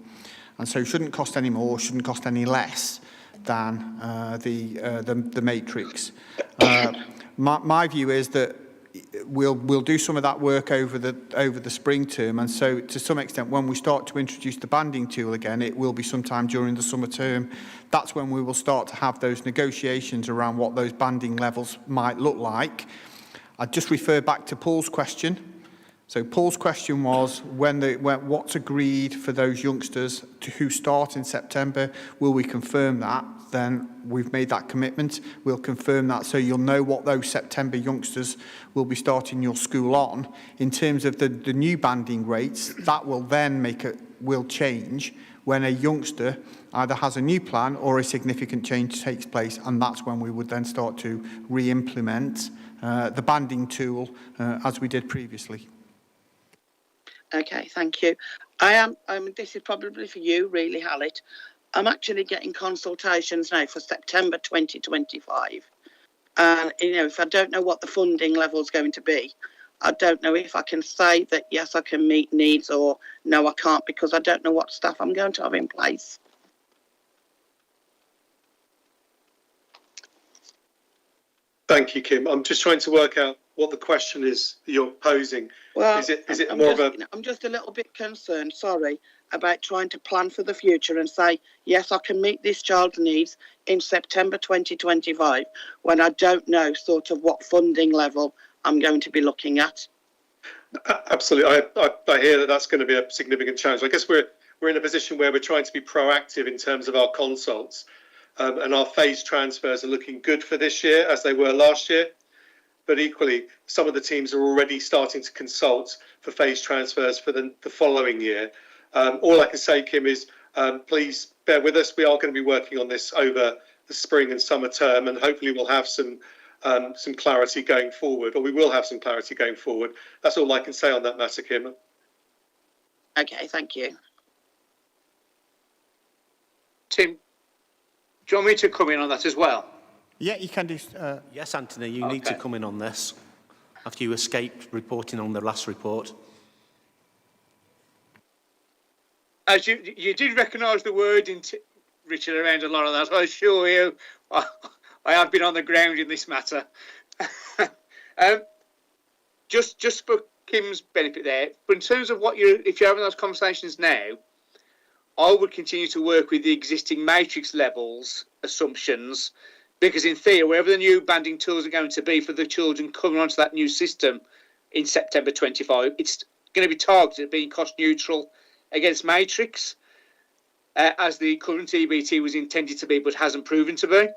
and so shouldn't cost any more, shouldn't cost any less than the matrix. My view is that we'll do some of that work over the spring term, and so to some extent when we start to introduce the banding tool again, it will be sometime during the summer term. That's when we will start to have those negotiations around what those banding levels might look like. I'd just refer back to Paul's question. So Paul's question was what's agreed for those youngsters who start in September. Will we confirm that? Then we've made that commitment. We'll confirm that, so you'll know what those September youngsters will be starting your school on. In terms of the new banding rates, that will then will change when a youngster either has a new plan or a significant change takes place, and that's when we would then start to re-implement the banding tool as we did previously. Okay, thank you. This is probably for you, really, Hallett. I'm actually getting consultations now for September 2025. And, if I don't know what the funding level is going to be, I don't know if I can say that, yes, I can meet needs, or no, I can't, because I don't know what staff I'm going to have in place. Thank you, Kim. I'm just trying to work out what the question is that you're posing. Well, is it I'm more just, of a... I'm just a little bit concerned, sorry, about trying to plan for the future and say, yes, I can meet this child's needs in September 2025, when I don't know sort of what funding level I'm going to be looking at. Absolutely. I hear that that's going to be a significant challenge. I guess we're in a position where we're trying to be proactive in terms of our consults, and our phased transfers are looking good for this year as they were last year. But equally, some of the teams are already starting to consult for phased transfers for the following year. All I can say, Kim, is please bear with us. We are going to be working on this over the spring and summer term, and hopefully we'll have some clarity going forward, or we will have some clarity going forward. That's all I can say on that matter, Kim. Okay, thank you. Tim, do you want me to come in on that as well? Yeah, you can do. Yes, Anthony, you need to come in on this after you escaped reporting on the last report. As you did recognise the word, Richard, around a lot of that, I assure you, I have been on the ground in this matter. Just for Kim's benefit there, but in terms of if you're having those conversations now, I would continue to work with the existing matrix levels assumptions, because in theory, wherever the new banding tools are going to be for the children coming onto that new system in September 25, it's going to be targeted at being cost neutral against matrix, as the current EBT was intended to be, but hasn't proven to be.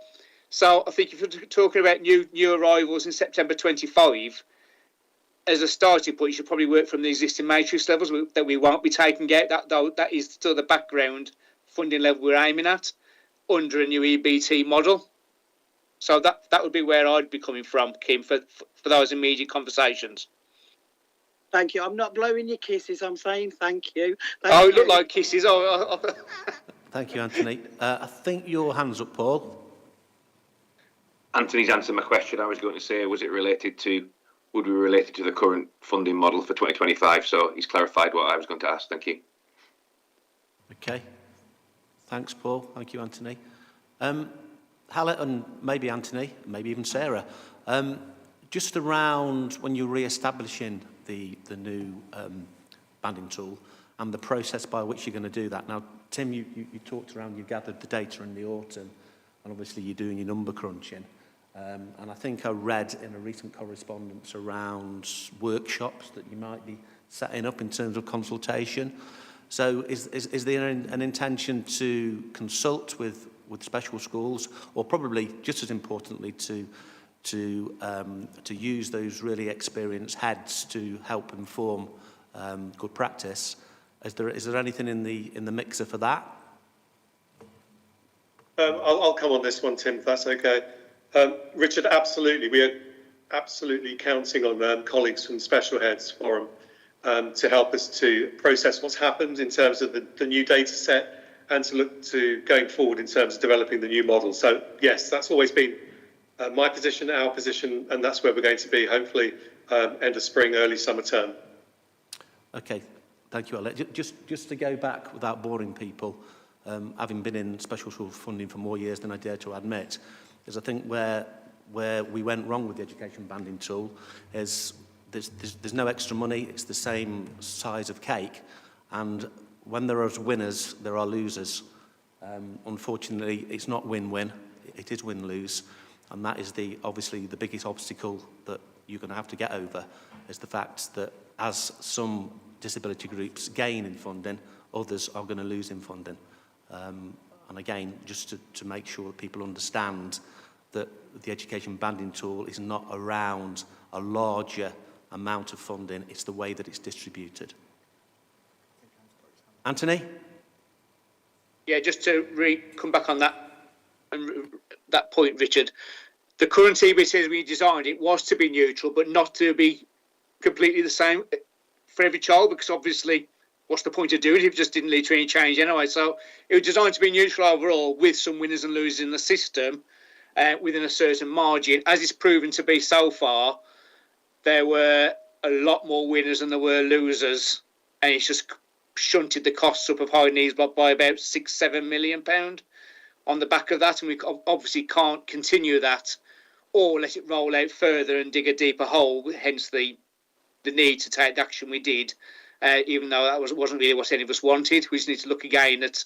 So I think if you're talking about new arrivals in September 25, as a starting point, you should probably work from the existing matrix levels that we won't be taking out. That is still the background funding level we're aiming at under a new EBT model. So that would be where I'd be coming from, Kim, for those immediate conversations. Thank you. I'm not blowing your kisses. I'm saying thank you. It looked like kisses. Thank you, Anthony. I think your hand's up, Paul. Anthony's answered my question. I was going to say, would we relate it to the current funding model for 2025? So he's clarified what I was going to ask. Thank you. Okay. Thanks, Paul. Thank you, Anthony. Hallett and maybe Anthony, maybe even Sarah, just around when you're re-establishing the new banding tool and the process by which you're going to do that. Now, Tim, you talked around, you gathered the data in the autumn, and obviously you're doing your number crunching. And I think I read in a recent correspondence around workshops that you might be setting up in terms of consultation. So is there an intention to consult with special schools, or probably just as importantly to use those really experienced heads to help inform good practice? Is there anything in the mixer for that? I'll come on this one, Tim, if that's okay. Richard, absolutely. We are absolutely counting on colleagues from Special Heads Forum to help us to process what's happened in terms of the new data set, and to look to going forward in terms of developing the new model. So yes, that's always been my position, our position, and that's where we're going to be, hopefully end of spring, early summer term. Okay, thank you, Alex. Just to go back without boring people, having been in special school funding for more years than I dare to admit, is I think where we went wrong with the education banding tool is there's no extra money, it's the same size of cake, and when there are winners, there are losers. Unfortunately, it's not win-win, it is win-lose, and that is obviously the biggest obstacle that you're going to have to get over, is the fact that as some disability groups gain in funding, others are going to lose in funding. And again, just to make sure that people understand that the education banding tool is not around a larger amount of funding, it's the way that it's distributed. Anthony? Yeah, just to come back on that point, Richard. The current EBT as we designed it was to be neutral, but not to be completely the same for every child, because obviously, what's the point of doing it if it just didn't lead to any change anyway? So it was designed to be neutral overall, with some winners and losers in the system within a certain margin. As it's proven to be so far, there were a lot more winners than there were losers, and it's just shunted the costs up of High Needs Block by about £6-7 million on the back of that, and we obviously can't continue that or let it roll out further and dig a deeper hole, hence the need to take the action we did, even though that wasn't really what any of us wanted. We just need to look again at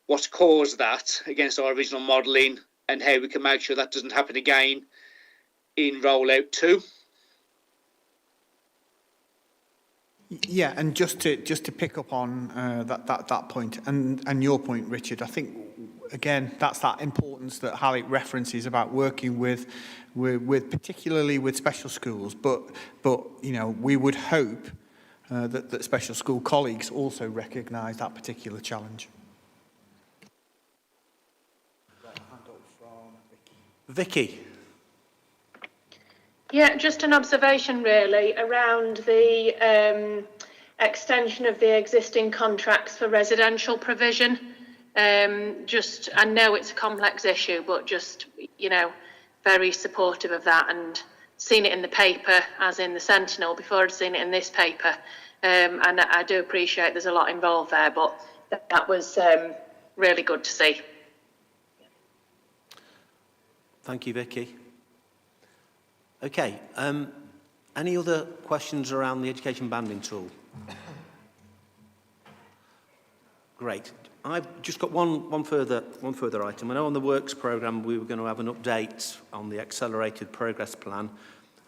what's caused that against our original modelling and how we can make sure that doesn't happen again in rollout 2. Yeah, and just to pick up on that point and your point, Richard, I think again that's that importance that Halleck references about working with particularly with special schools, but you know, we would hope that special school colleagues also recognise that particular challenge. Vicky. Yeah, just an observation really around the extension of the existing contracts for residential provision. I know it's a complex issue, but just, you know, very supportive of that, and seen it in the paper, as in the Sentinel, before I'd seen it in this paper. And I do appreciate there's a lot involved there, but that was really good to see. Thank you, Vicky. Okay, any other questions around the education banding tool? Great. I've just got one further item. I know on the works programme we were going to have an update on the accelerated progress plan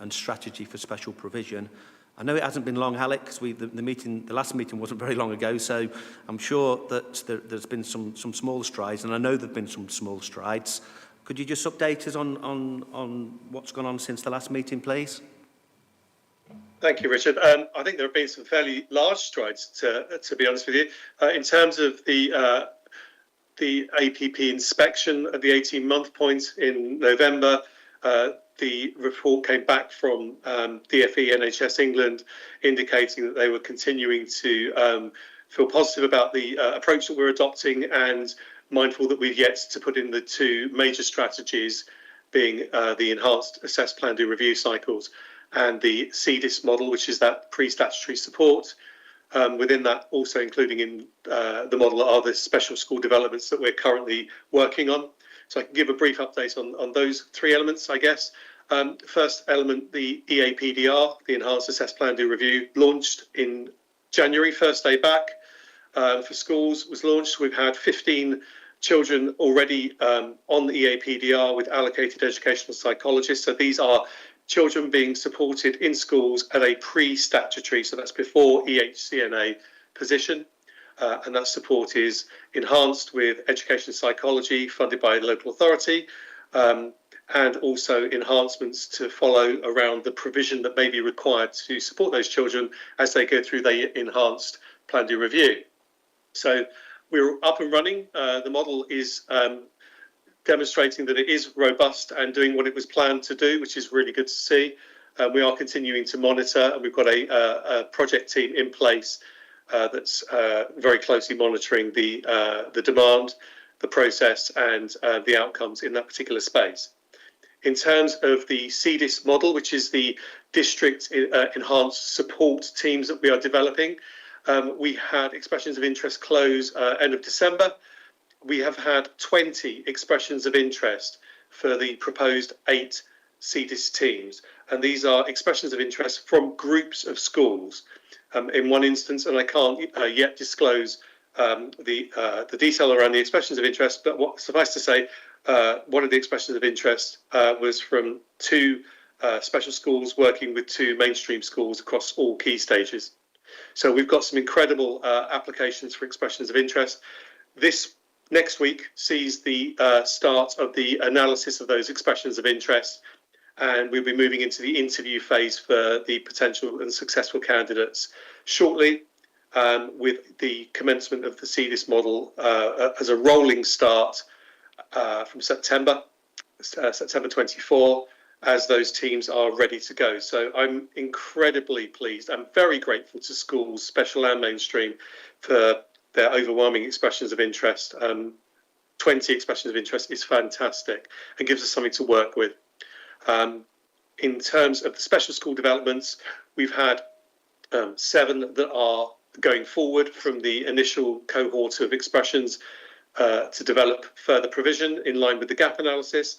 and strategy for special provision. I know it hasn't been long, Halleck, because the last meeting wasn't very long ago, so I'm sure that there's been some small strides, and I know there've been some small strides. Could you just update us on what's gone on since the last meeting, please? Thank you, Richard. I think there have been some fairly large strides, to be honest with you. In terms of the APP inspection at the 18-month point in November, the report came back from DFE NHS England indicating that they were continuing to feel positive about the approach that we're adopting, and mindful that we've yet to put in the two major strategies, being the enhanced assess, plan, do, review cycles and the CDIS model, which is that pre-statutory support. Within that, also including in the model, are the special school developments that we're currently working on. So I can give a brief update on those three elements, I guess. First element, the EAPDR, the enhanced assess, plan, do, review, launched in January, first day back for schools was launched. We've had 15 children already on the EAPDR with allocated educational psychologists. So these are children being supported in schools at a pre-statutory, so that's before EHCNA position. And that support is enhanced with education psychology funded by a local authority, and also enhancements to follow around the provision that may be required to support those children as they go through the enhanced plan do review. So we're up and running. The model is demonstrating that it is robust and doing what it was planned to do, which is really good to see. We are continuing to monitor, and we've got a project team in place that's very closely monitoring the demand, the process, and the outcomes in that particular space. In terms of the CDIS model, which is the district enhanced support teams that we are developing, we had expressions of interest close end of December. We have had 20 expressions of interest for the proposed 8 CDIS teams. And these are expressions of interest from groups of schools. In one instance, and I can't yet disclose the detail around the expressions of interest, but suffice to say, one of the expressions of interest was from 2 special schools working with 2 mainstream schools across all key stages. So we've got some incredible applications for expressions of interest. This next week sees the start of the analysis of those expressions of interest, and we'll be moving into the interview phase for the potential and successful candidates shortly. with the commencement of the CDIS model as a rolling start from September 24, as those teams are ready to go. So I'm incredibly pleased. I'm very grateful to schools, special and mainstream, for their overwhelming expressions of interest. 20 expressions of interest is fantastic and gives us something to work with. In terms of the special school developments, we've had 7 that are going forward from the initial cohort of expressions to develop further provision in line with the gap analysis.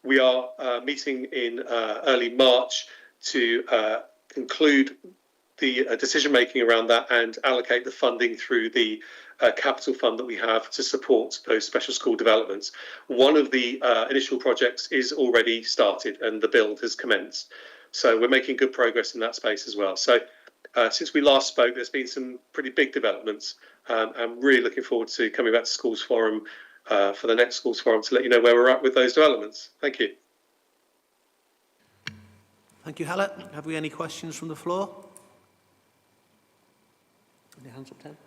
We are meeting in early March to conclude the decision making around that and allocate the funding through the capital fund that we have to support those special school developments. One of the initial projects is already started and the build has commenced. So we're making good progress in that space as well. So since we last spoke, there's been some pretty big developments. I'm really looking forward to coming back to Schools Forum for the next Schools Forum to let you know where we're at with those developments. Thank you. Thank you, Helen. Have we any questions from the floor? Any hands up, Tim?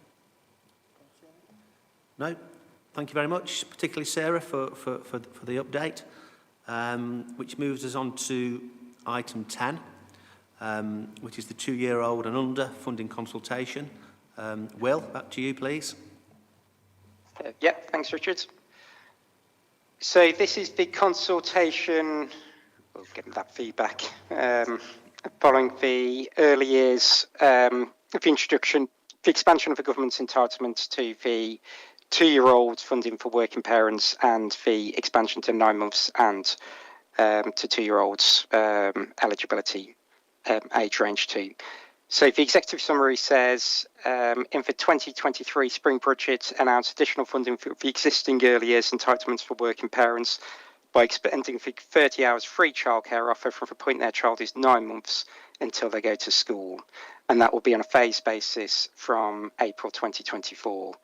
No? Thank you very much, particularly Sarah for the update, which moves us on to item 10, which is the 2-year-old and under funding consultation. Will, back to you, please. Yeah, thanks, Richard. So this is the consultation, we'll get that feedback, following the early years of introduction, the expansion of the government's entitlement to the 2-year-old funding for working parents and the expansion to 9 months and to 2-year-olds eligibility age range 2. So the executive summary says, in the 2023 spring budget, announced additional funding for the existing early years entitlements for working parents by expanding the 30 hours free childcare offer from the point their child is 9 months until they go to school. And that will be on a phased basis from April 2024.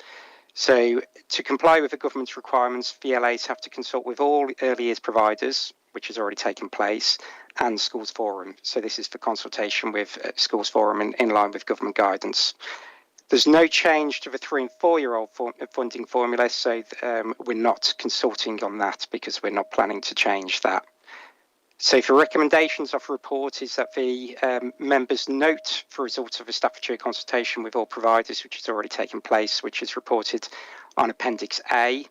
So to comply with the government's requirements, VLAs have to consult with all early years providers, which has already taken place, and Schools Forum. So this is for consultation with Schools Forum in line with government guidance. There's no change to the 3- and 4-year-old funding formula, so we're not consulting on that because we're not planning to change that. So for recommendations of the report is that the members note the results of a statutory consultation with all providers, which has already taken place, which is reported on Appendix A.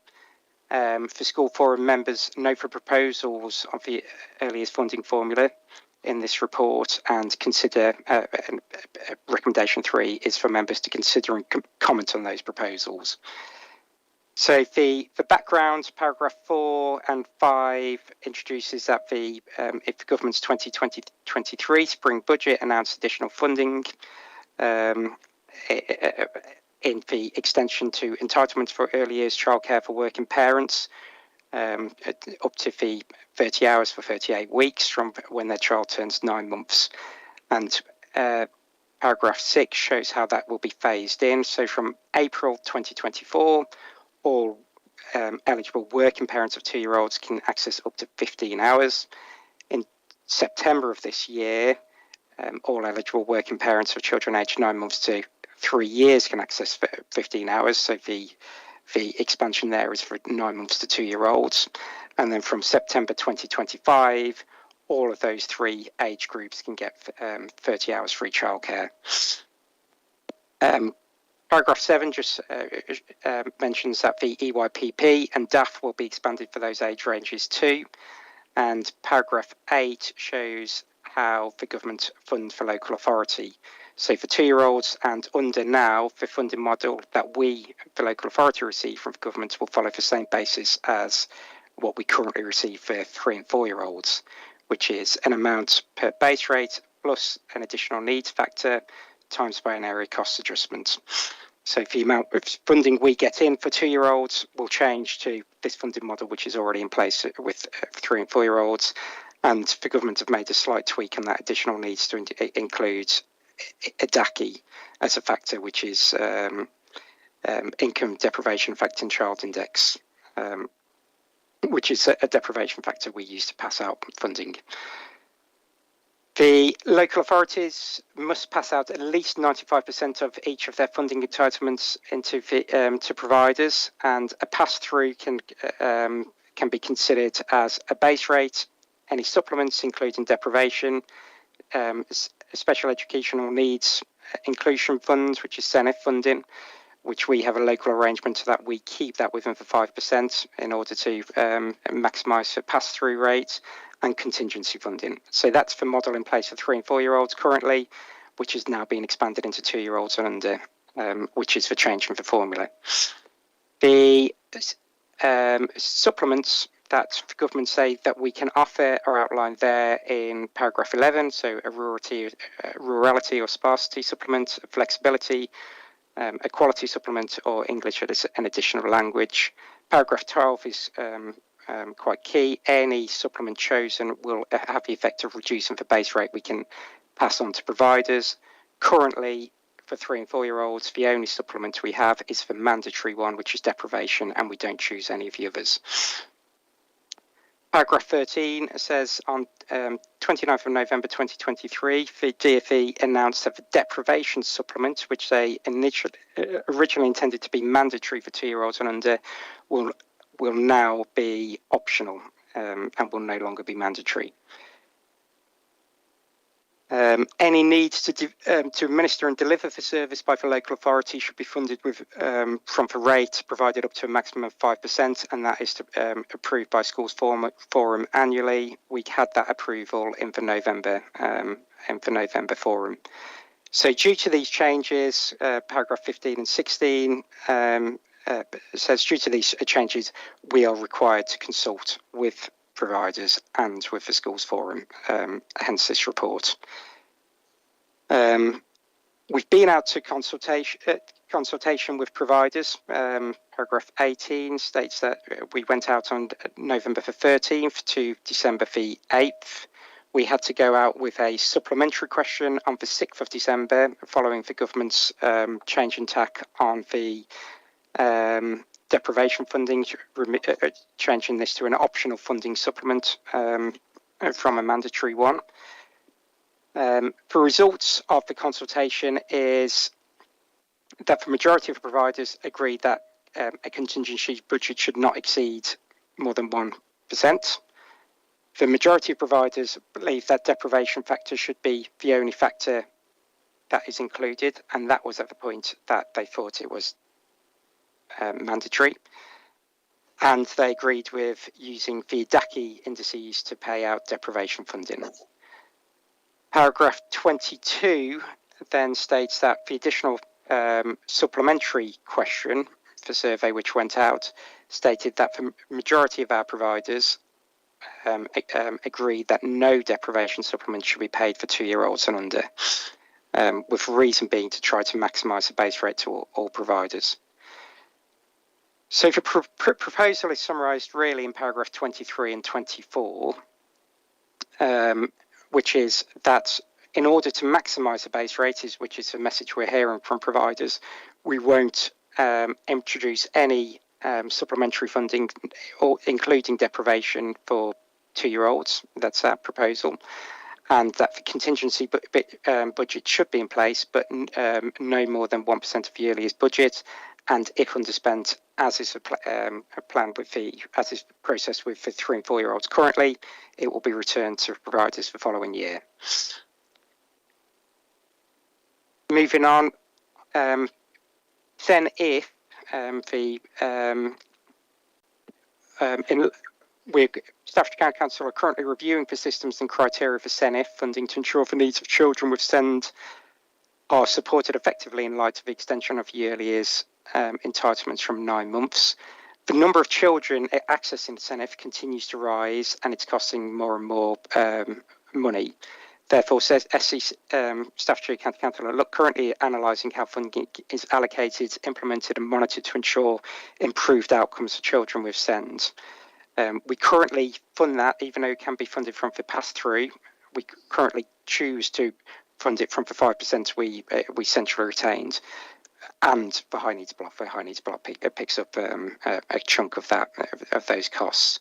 For School Forum members, note the proposals of the earliest funding formula in this report and consider, recommendation 3 is for members to consider and comment on those proposals. So the background, paragraph 4 and 5 introduces that if the government's 2023 spring budget announced additional funding in the extension to entitlements for early years childcare for working parents, up to the 30 hours for 38 weeks from when their child turns 9 months. And paragraph 6 shows how that will be phased in. So from April 2024, all eligible working parents of 2-year-olds can access up to 15 hours. In September of this year, all eligible working parents of children aged 9 months to 3 years can access 15 hours. So the expansion there is for 9 months to 2-year-olds. And then from September 2025, all of those 3 age groups can get 30 hours free childcare. Paragraph 7 just mentions that the EYPP and DAF will be expanded for those age ranges too. And paragraph 8 shows how the government funds for local authority. So for 2-year-olds and under now, the funding model that we, the local authority, receive from the government will follow the same basis as what we currently receive for 3- and 4-year-olds, which is an amount per base rate plus an additional needs factor times by an area cost adjustment. So the amount of funding we get in for 2-year-olds will change to this funding model, which is already in place with 3- and 4-year-olds. And the government have made a slight tweak on that additional needs to include a DACI as a factor, which is income deprivation affecting child index, which is a deprivation factor we use to pass out funding. The local authorities must pass out at least 95% of each of their funding entitlements into to providers, and a pass-through can be considered as a base rate, any supplements including deprivation, special educational needs inclusion funds, which is SENIF funding, which we have a local arrangement so that we keep that within the 5% in order to maximise the pass-through rate, and contingency funding. So that's the model in place for 3 and 4 year olds currently, which is now being expanded into 2 year olds and under, which is the change in the formula. The supplements that the government say that we can offer are outlined there in paragraph 11. So a rurality or sparsity supplement, a flexibility, a quality supplement, or English as an additional language. Paragraph 12 is quite key. Any supplement chosen will have the effect of reducing the base rate we can pass on to providers. Currently, for 3 and 4 year olds, the only supplement we have is the mandatory one, which is deprivation, and we don't choose any of the others. Paragraph 13 says on 29th of November 2023, the DfE announced that the deprivation supplement, which they originally intended to be mandatory for 2 year olds and under, will now be optional and will no longer be mandatory. Any need to administer and deliver the service by the local authority should be funded with from the rate provided up to a maximum of 5%, and that is approved by Schools Forum annually. We had that approval in the November forum. So due to these changes, paragraph 15 and 16 says due to these changes, we are required to consult with providers and with the Schools Forum, hence this report. We've been out to consultation with providers. Paragraph 18 states that we went out on November the 13th to December the 8th. We had to go out with a supplementary question on the 6th of December following the government's change in tack on the deprivation funding, changing this to an optional funding supplement from a mandatory one. The results of the consultation is that the majority of providers agreed that a contingency budget should not exceed more than 1%. The majority of providers believe that deprivation factor should be the only factor that is included, and that was at the point that they thought it was mandatory, and they agreed with using the DACI indices to pay out deprivation funding. Paragraph 22 then states that the additional supplementary question, the survey which went out, stated that the majority of our providers agreed that no deprivation supplement should be paid for 2 year olds and under, with reason being to try to maximise the base rate to all providers. So the proposal is summarised really in paragraph 23 and 24, which is that in order to maximise the base rate, which is the message we're hearing from providers, we won't introduce any supplementary funding, or including deprivation for 2 year olds. That's our proposal. And that the contingency budget should be in place, but no more than 1% of the yearly budget. And if underspent, as is planned with as is processed with the 3 and 4 year olds currently, it will be returned to providers the following year. Moving on, then if Staffordshire County Council are currently reviewing the systems and criteria for SENIF funding to ensure the needs of children with SEND are supported effectively in light of the extension of yearly years entitlements from 9 months. The number of children accessing SENIF continues to rise, and it's costing more and more money. Therefore, Staffordshire County Council are currently analysing how funding is allocated, implemented and monitored to ensure improved outcomes for children with SEND. We currently fund that, even though it can be funded from the pass-through. We currently choose to fund it from the 5% we centrally retained, and the high needs block. The high needs block picks up a chunk of those costs.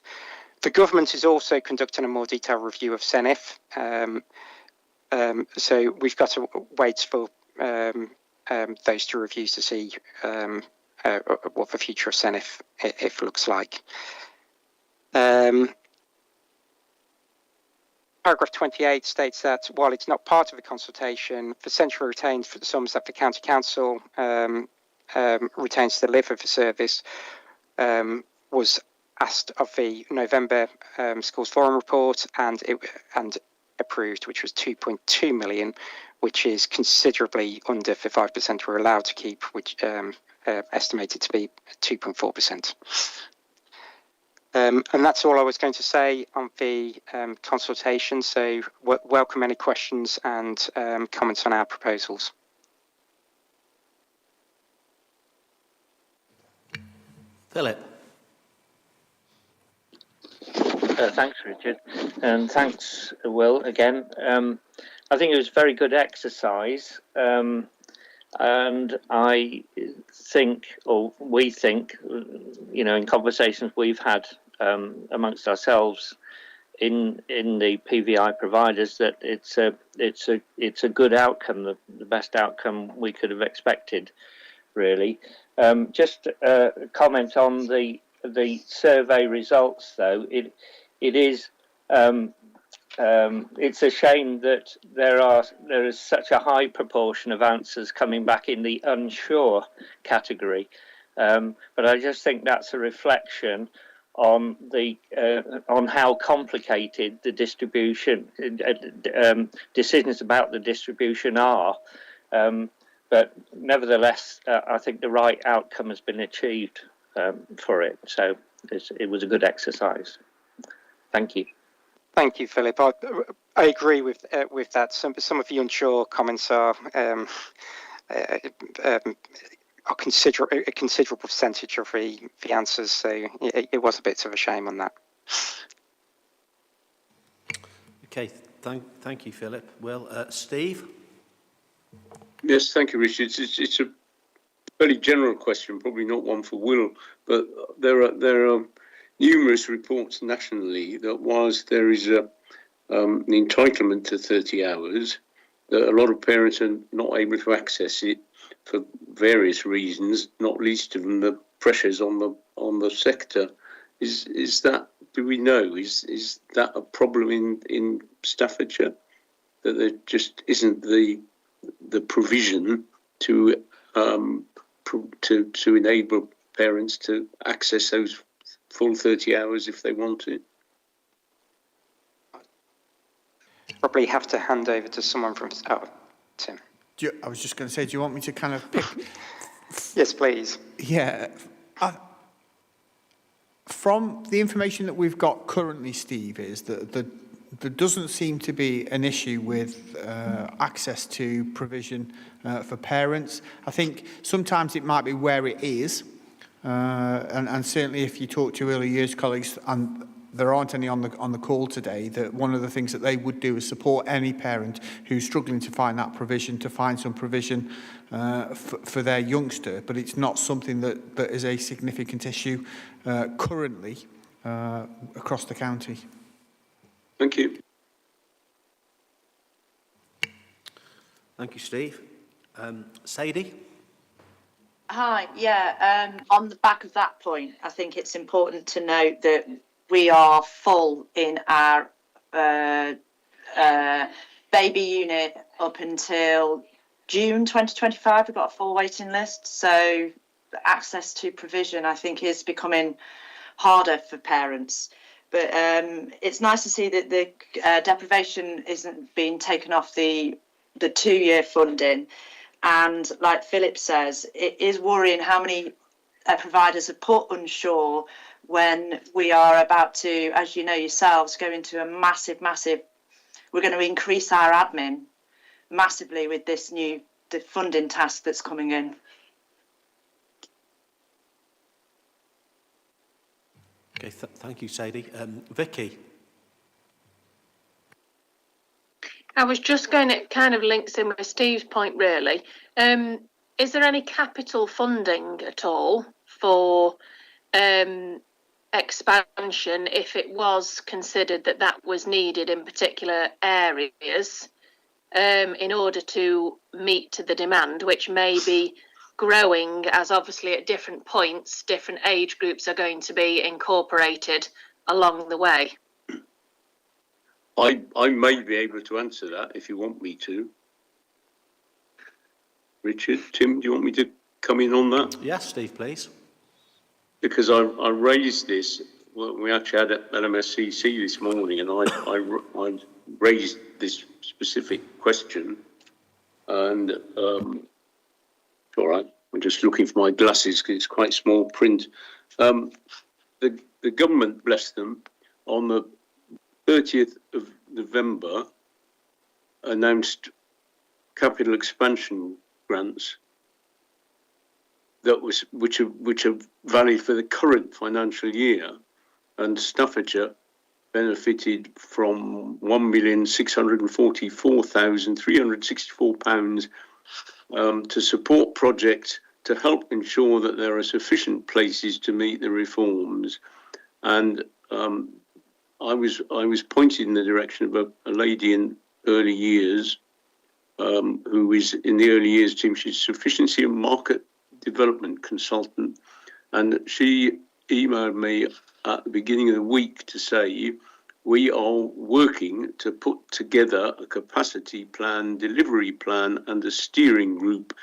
The government is also conducting a more detailed review of SENIF. So we've got to wait for those two reviews to see what the future of CENIF looks like. Paragraph 28 states that while it's not part of the consultation, the Centre retains for the sums that the County Council retains to deliver the service was asked of the November Schools Forum report and approved, which was 2.2 million, which is considerably under the 5% we're allowed to keep, which estimated to be 2.4%. And that's all I was going to say on the consultation. So welcome any questions and comments on our proposals. Philip. Thanks, Richard, and thanks, Will, again. I think it was a very good exercise, and I think, or we think, in conversations we've had amongst ourselves in the PVI providers, that it's a good outcome, the best outcome we could have expected, really. Just a comment on the survey results, though. It is it's a shame that there is such a high proportion of answers coming back in the unsure category, but I just think that's a reflection on how complicated the distribution decisions about the distribution are. But nevertheless, I think the right outcome has been achieved for it. So it was a good exercise. Thank you. Thank you, Philip. I agree with that. Some of the unsure comments are a considerable percentage of the answers. So it was a bit of a shame on that. Okay, thank you, Philip. Well, Steve. Yes, thank you, Richard. It's a fairly general question, probably not one for Will, but there are numerous reports nationally that whilst there is an entitlement to 30 hours, that a lot of parents are not able to access it for various reasons, not least of them the pressures on the sector. Is that, do we know, is that a problem in Staffordshire, that there just isn't the provision to enable parents to access those full 30 hours if they want to? Probably have to hand over to someone from Tim. I was just going to say, do you want me to kind of pick? Yes, please. Yeah. From the information that we've got currently, Steve, is that there doesn't seem to be an issue with access to provision for parents. I think sometimes it might be where it is, and certainly if you talk to early years colleagues, and there aren't any on the call today, that one of the things that they would do is support any parent who's struggling to find that provision, to find some provision for their youngster. But it's not something that is a significant issue currently across the county. Thank you. Thank you, Steve. Sadie? Hi, yeah, on the back of that point, I think it's important to note that we are full in our baby unit up until June 2025. We've got a full waiting list, so access to provision, I think, is becoming harder for parents. But it's nice to see that the deprivation isn't being taken off the 2-year funding. And like Philip says, it is worrying how many providers are put unsure when we are about to, as you know yourselves, go into a massive, we're going to increase our admin massively with this the funding task that's coming in. Okay, thank you, Sadie. Vicky? I was just going to kind of links in with Steve's point, really. Is there any capital funding at all for expansion if it was considered that was needed in particular areas? in order to meet to the demand, which may be growing as obviously at different points, different age groups are going to be incorporated along the way. I may be able to answer that if you want me to. Richard, Tim, do you want me to come in on that? Yes, Steve, please. Because I raised this, well, we actually had at LMSCC this morning, and I raised this specific question, and all right, I'm just looking for my glasses because it's quite small print. The government, bless them, on the 30th of November announced capital expansion grants which are valid for the current financial year, and Staffordshire benefited from £1,644,364 to support projects to help ensure that there are sufficient places to meet the reforms. And I was pointed in the direction of a lady in early years, who is in the early years team. She's sufficiency and market development consultant, and she emailed me at the beginning of the week to say we are working to put together a capacity plan, delivery plan, and a steering group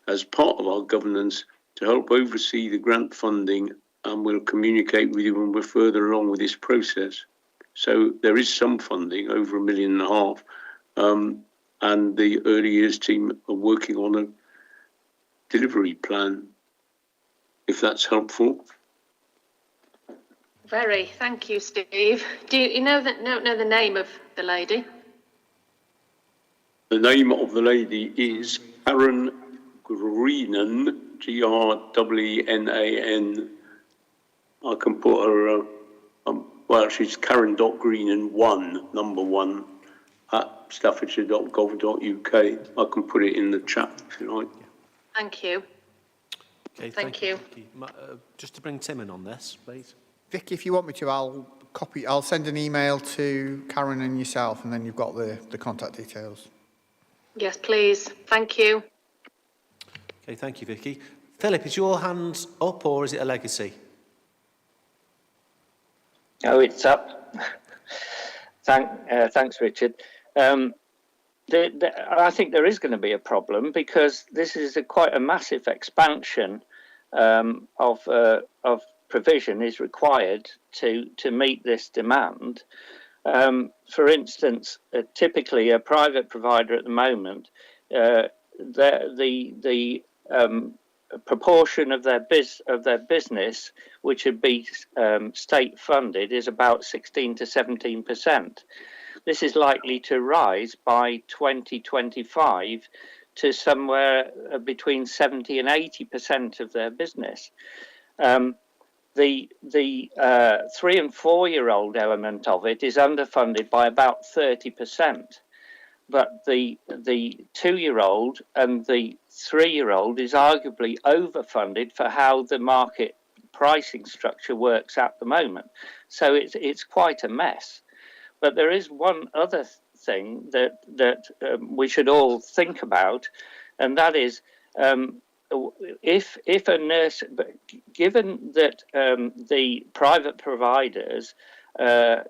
as part of our governance to help oversee the grant funding, and we'll communicate with you when we're further along with this process. So there is some funding, over £1.5 million, and the early years team are working on a delivery plan, if that's helpful. Very, thank you, Steve. Do you know the name of the lady? The name of the lady is Karen Greenan, Greenan. I can put her, well, she's Karen.Greenan1, number 1, at staffordshire.gov.uk. I can put it in the chat if you like. Thank you. Okay, thank you. Just to bring Tim in on this, please. Vicky, if you want me to, I'll send an email to Karen and yourself, and then you've got the contact details. Yes, please. Thank you. Okay, thank you, Vicky. Philip, is your hand up or is it a legacy? Oh, it's up. Thanks, Richard. I think there is going to be a problem because this is quite a massive expansion of provision is required to meet this demand. For instance, typically a private provider at the moment, the proportion of their business which would be state funded is about 16 to 17%. This is likely to rise by 2025 to somewhere between 70 and 80% of their business. The 3 and 4 year old element of it is underfunded by about 30%, but the 2 year old and the 3 year old is arguably overfunded for how the market pricing structure works at the moment. So it's quite a mess. But there is one other thing that we should all think about, and that is if a nurse, given that the private providers are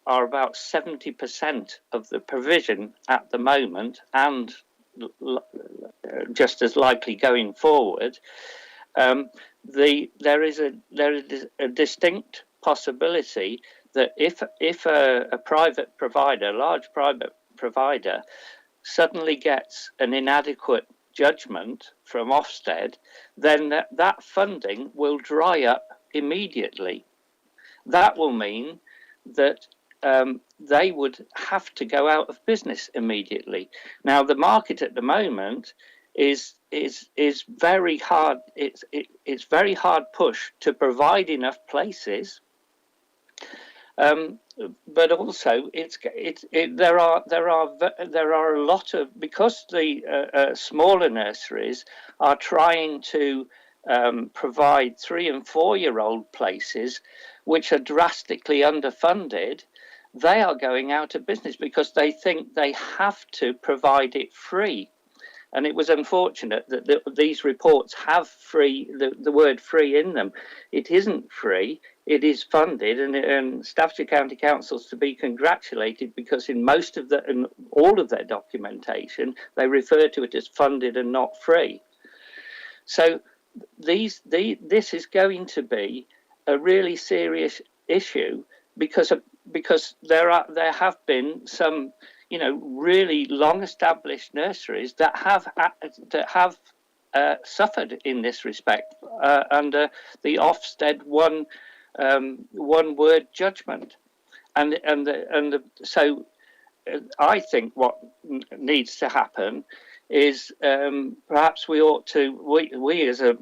about 70% of the provision at the moment, and just as likely going forward, there is a distinct possibility that if a private provider, a large private provider, suddenly gets an inadequate judgment from Ofsted, then that funding will dry up immediately. That will mean that they would have to go out of business immediately. Now, the market at the moment is very hard. It's very hard push to provide enough places. But also, there are a lot of, because the smaller nurseries are trying to provide 3 and 4 year old places, which are drastically underfunded. they are going out of business because they think they have to provide it free. And it was unfortunate that these reports have the word free in them. It isn't free, it is funded, and Staffordshire County Council's to be congratulated because in all of their documentation, they refer to it as funded and not free. So this is going to be a really serious issue because there have been some really long-established nurseries that have suffered in this respect under the Ofsted one-word judgment, so I think what needs to happen is perhaps we ought to we as a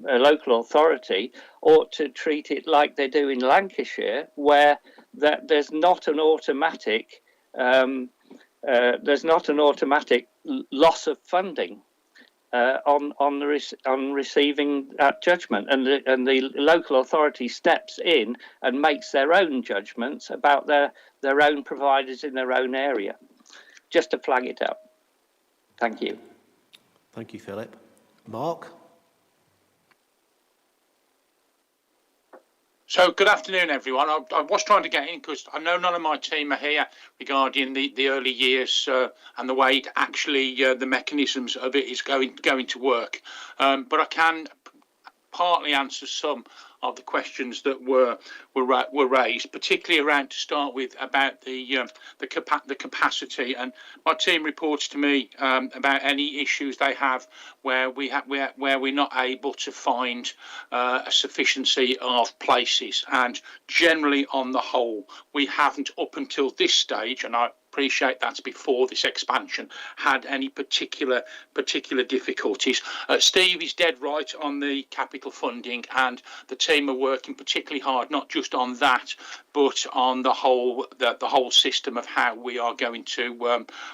local authority ought to treat it like they do in Lancashire, where there's not an automatic loss of funding on receiving that judgment, and the local authority steps in and makes their own judgments about their own providers in their own area, just to flag it up. Thank you. Thank you, Philip. Mark? So, good afternoon, everyone. I was trying to get in because I know none of my team are here regarding the early years and the way it actually the mechanisms of it is going to work. But I can partly answer some of the questions that were raised, particularly around, to start with, about the capacity. And my team reports to me about any issues they have where we're not able to find a sufficiency of places. And generally, on the whole, we haven't, up until this stage, and I appreciate that's before this expansion, had any particular difficulties. Steve is dead right on the capital funding, and the team are working particularly hard, not just on that, but on the whole system of how we are going to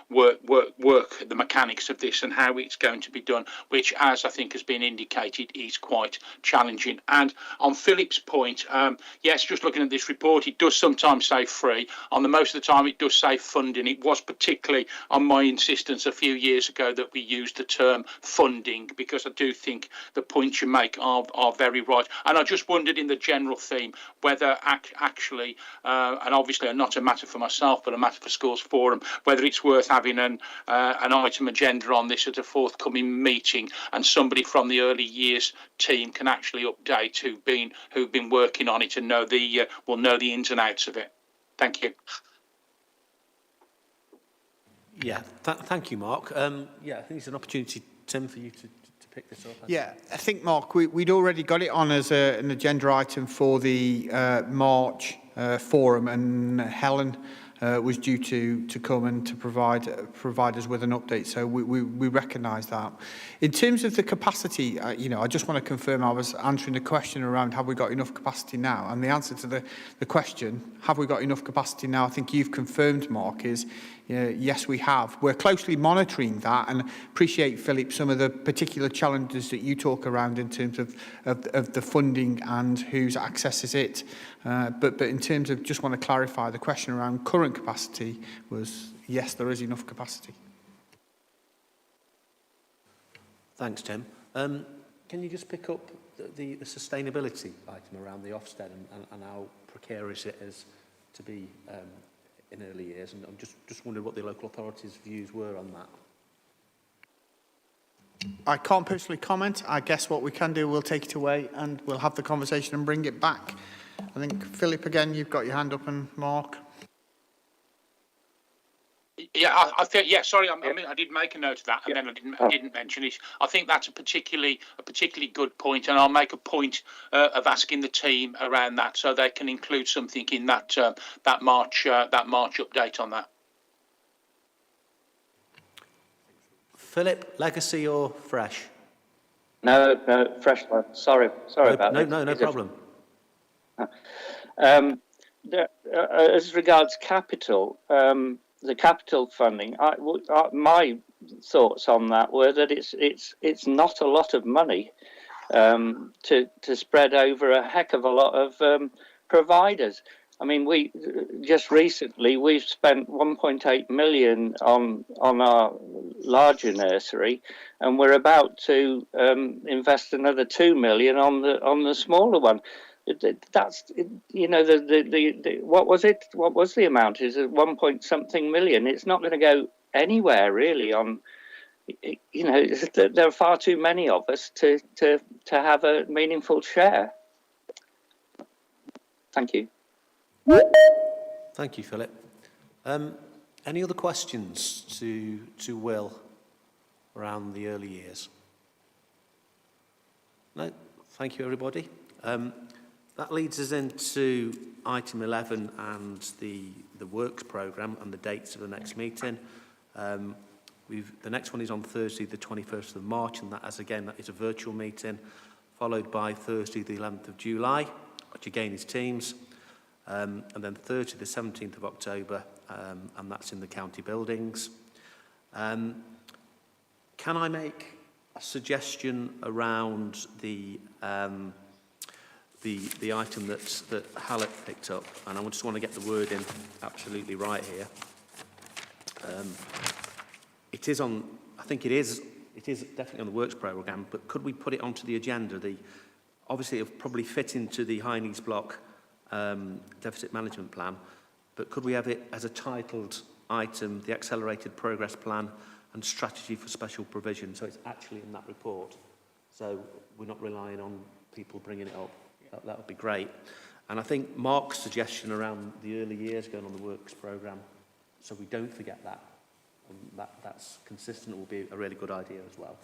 work the mechanics of this and how it's going to be done, which, as I think has been indicated, is quite challenging. And on Philip's point, yes, just looking at this report, it does sometimes say free. On the most of the time, it does say funding. It was particularly on my insistence a few years ago that we used the term funding, because I do think the points you make are very right. And I just wondered, in the general theme, whether actually, and obviously not a matter for myself, but a matter for Schools Forum, whether it's worth having an item agenda on this at a forthcoming meeting, and somebody from the early years team can actually update who've been working on it and know the ins and outs of it. Thank you. Yeah, thank you, Mark. I think it's an opportunity, Tim, for you to pick this up. Yeah, I think, Mark, we'd already got it on as an agenda item for the March forum, and Helen was due to come and to provide us with an update. So we recognise that. In terms of the capacity, I just want to confirm I was answering the question around have we got enough capacity now? And the answer to the question, have we got enough capacity now, I think you've confirmed, Mark, is yes, we have. We're closely monitoring that, and appreciate, Philip, some of the particular challenges that you talk around in terms of the funding and whose accesses it. But in terms of, just want to clarify, the question around current capacity was, yes, there is enough capacity. Thanks, Tim. Can you just pick up the sustainability item around the Ofsted and how precarious it is to be in early years? And I'm just wondering what the local authorities' views were on that. I can't personally comment. I guess what we can do, we'll take it away and we'll have the conversation and bring it back. I think, Philip, again, you've got your hand up, and Mark. Yeah, I think, yeah, sorry, I did make a note of that, and then I didn't mention it. I think that's a particularly good point, and I'll make a point of asking the team around that so they can include something in that March update on that. Philip, legacy or fresh? No, fresh one. Sorry about that. No problem. As regards capital, the capital funding, my thoughts on that were that it's not a lot of money to spread over a heck of a lot of providers. I mean, we just recently we've spent 1.8 million on our larger nursery, and we're about to invest another 2 million on the smaller one. That's, you know, what was it? What was the amount? Is it 1 point something million? It's not going to go anywhere really. On, you know, there are far too many of us to have a meaningful share. Thank you. Thank you, Philip. Any other questions to Will around the early years? No? Thank you, everybody. That leads us into item 11 and the works programme and the dates of the next meeting. The next one is on Thursday, the 21st of March, and that is a virtual meeting, followed by Thursday, the 11th of July, which again is Teams. And then Thursday, the 17th of October, and that's in the county buildings. Can I make a suggestion around the item that Hallett picked up? And I just want to get the wording absolutely right here. It is on, I think it is definitely on the works programme, but could we put it onto the agenda? Obviously, it'll probably fit into the High Needs Block deficit management plan, but could we have it as a titled item, the Accelerated Progress Plan and Strategy for Special Provision, so it's actually in that report, so we're not relying on people bringing it up? That would be great. And I think Mark's suggestion around the early years going on the works programme, so we don't forget that, that's consistent, will be a really good idea as well.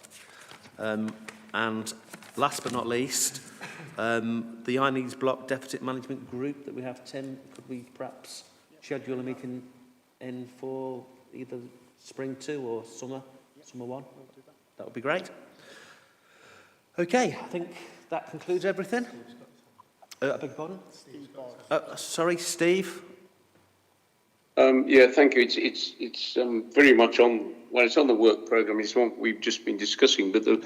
And last but not least, the High Needs Block Deficit Management Group that we have, Tim, could we perhaps schedule a meeting in for either spring 2 or summer 1? That would be great. Okay, I think that concludes everything. I beg your pardon? Sorry, Steve. Yeah, thank you. It's very much on. Well, it's on the work programme. It's what we've just been discussing. But the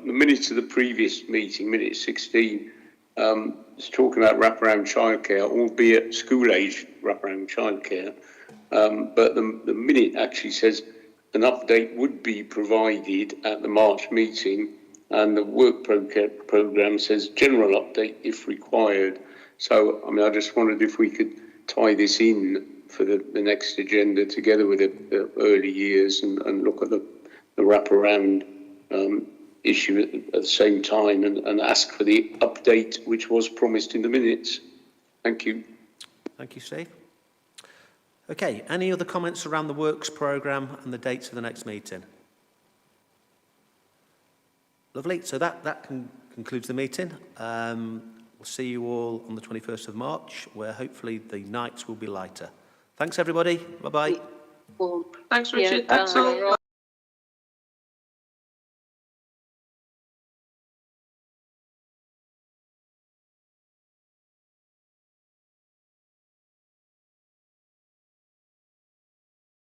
minutes of the previous meeting, minute 16, is talking about wraparound childcare, albeit school-age wraparound childcare. But the minute actually says an update would be provided at the March meeting, and the work programme says general update if required. So, I mean, I just wondered if we could tie this in for the next agenda together with the early years and look at the wraparound issue at the same time and ask for the update which was promised in the minutes. Thank you. Thank you, Steve. Okay, any other comments around the works programme and the dates of the next meeting? Lovely. So that concludes the meeting. We'll see you all on the 21st of March, where hopefully the nights will be lighter. Thanks, everybody. Bye-bye. Thanks, Richard. Thanks all.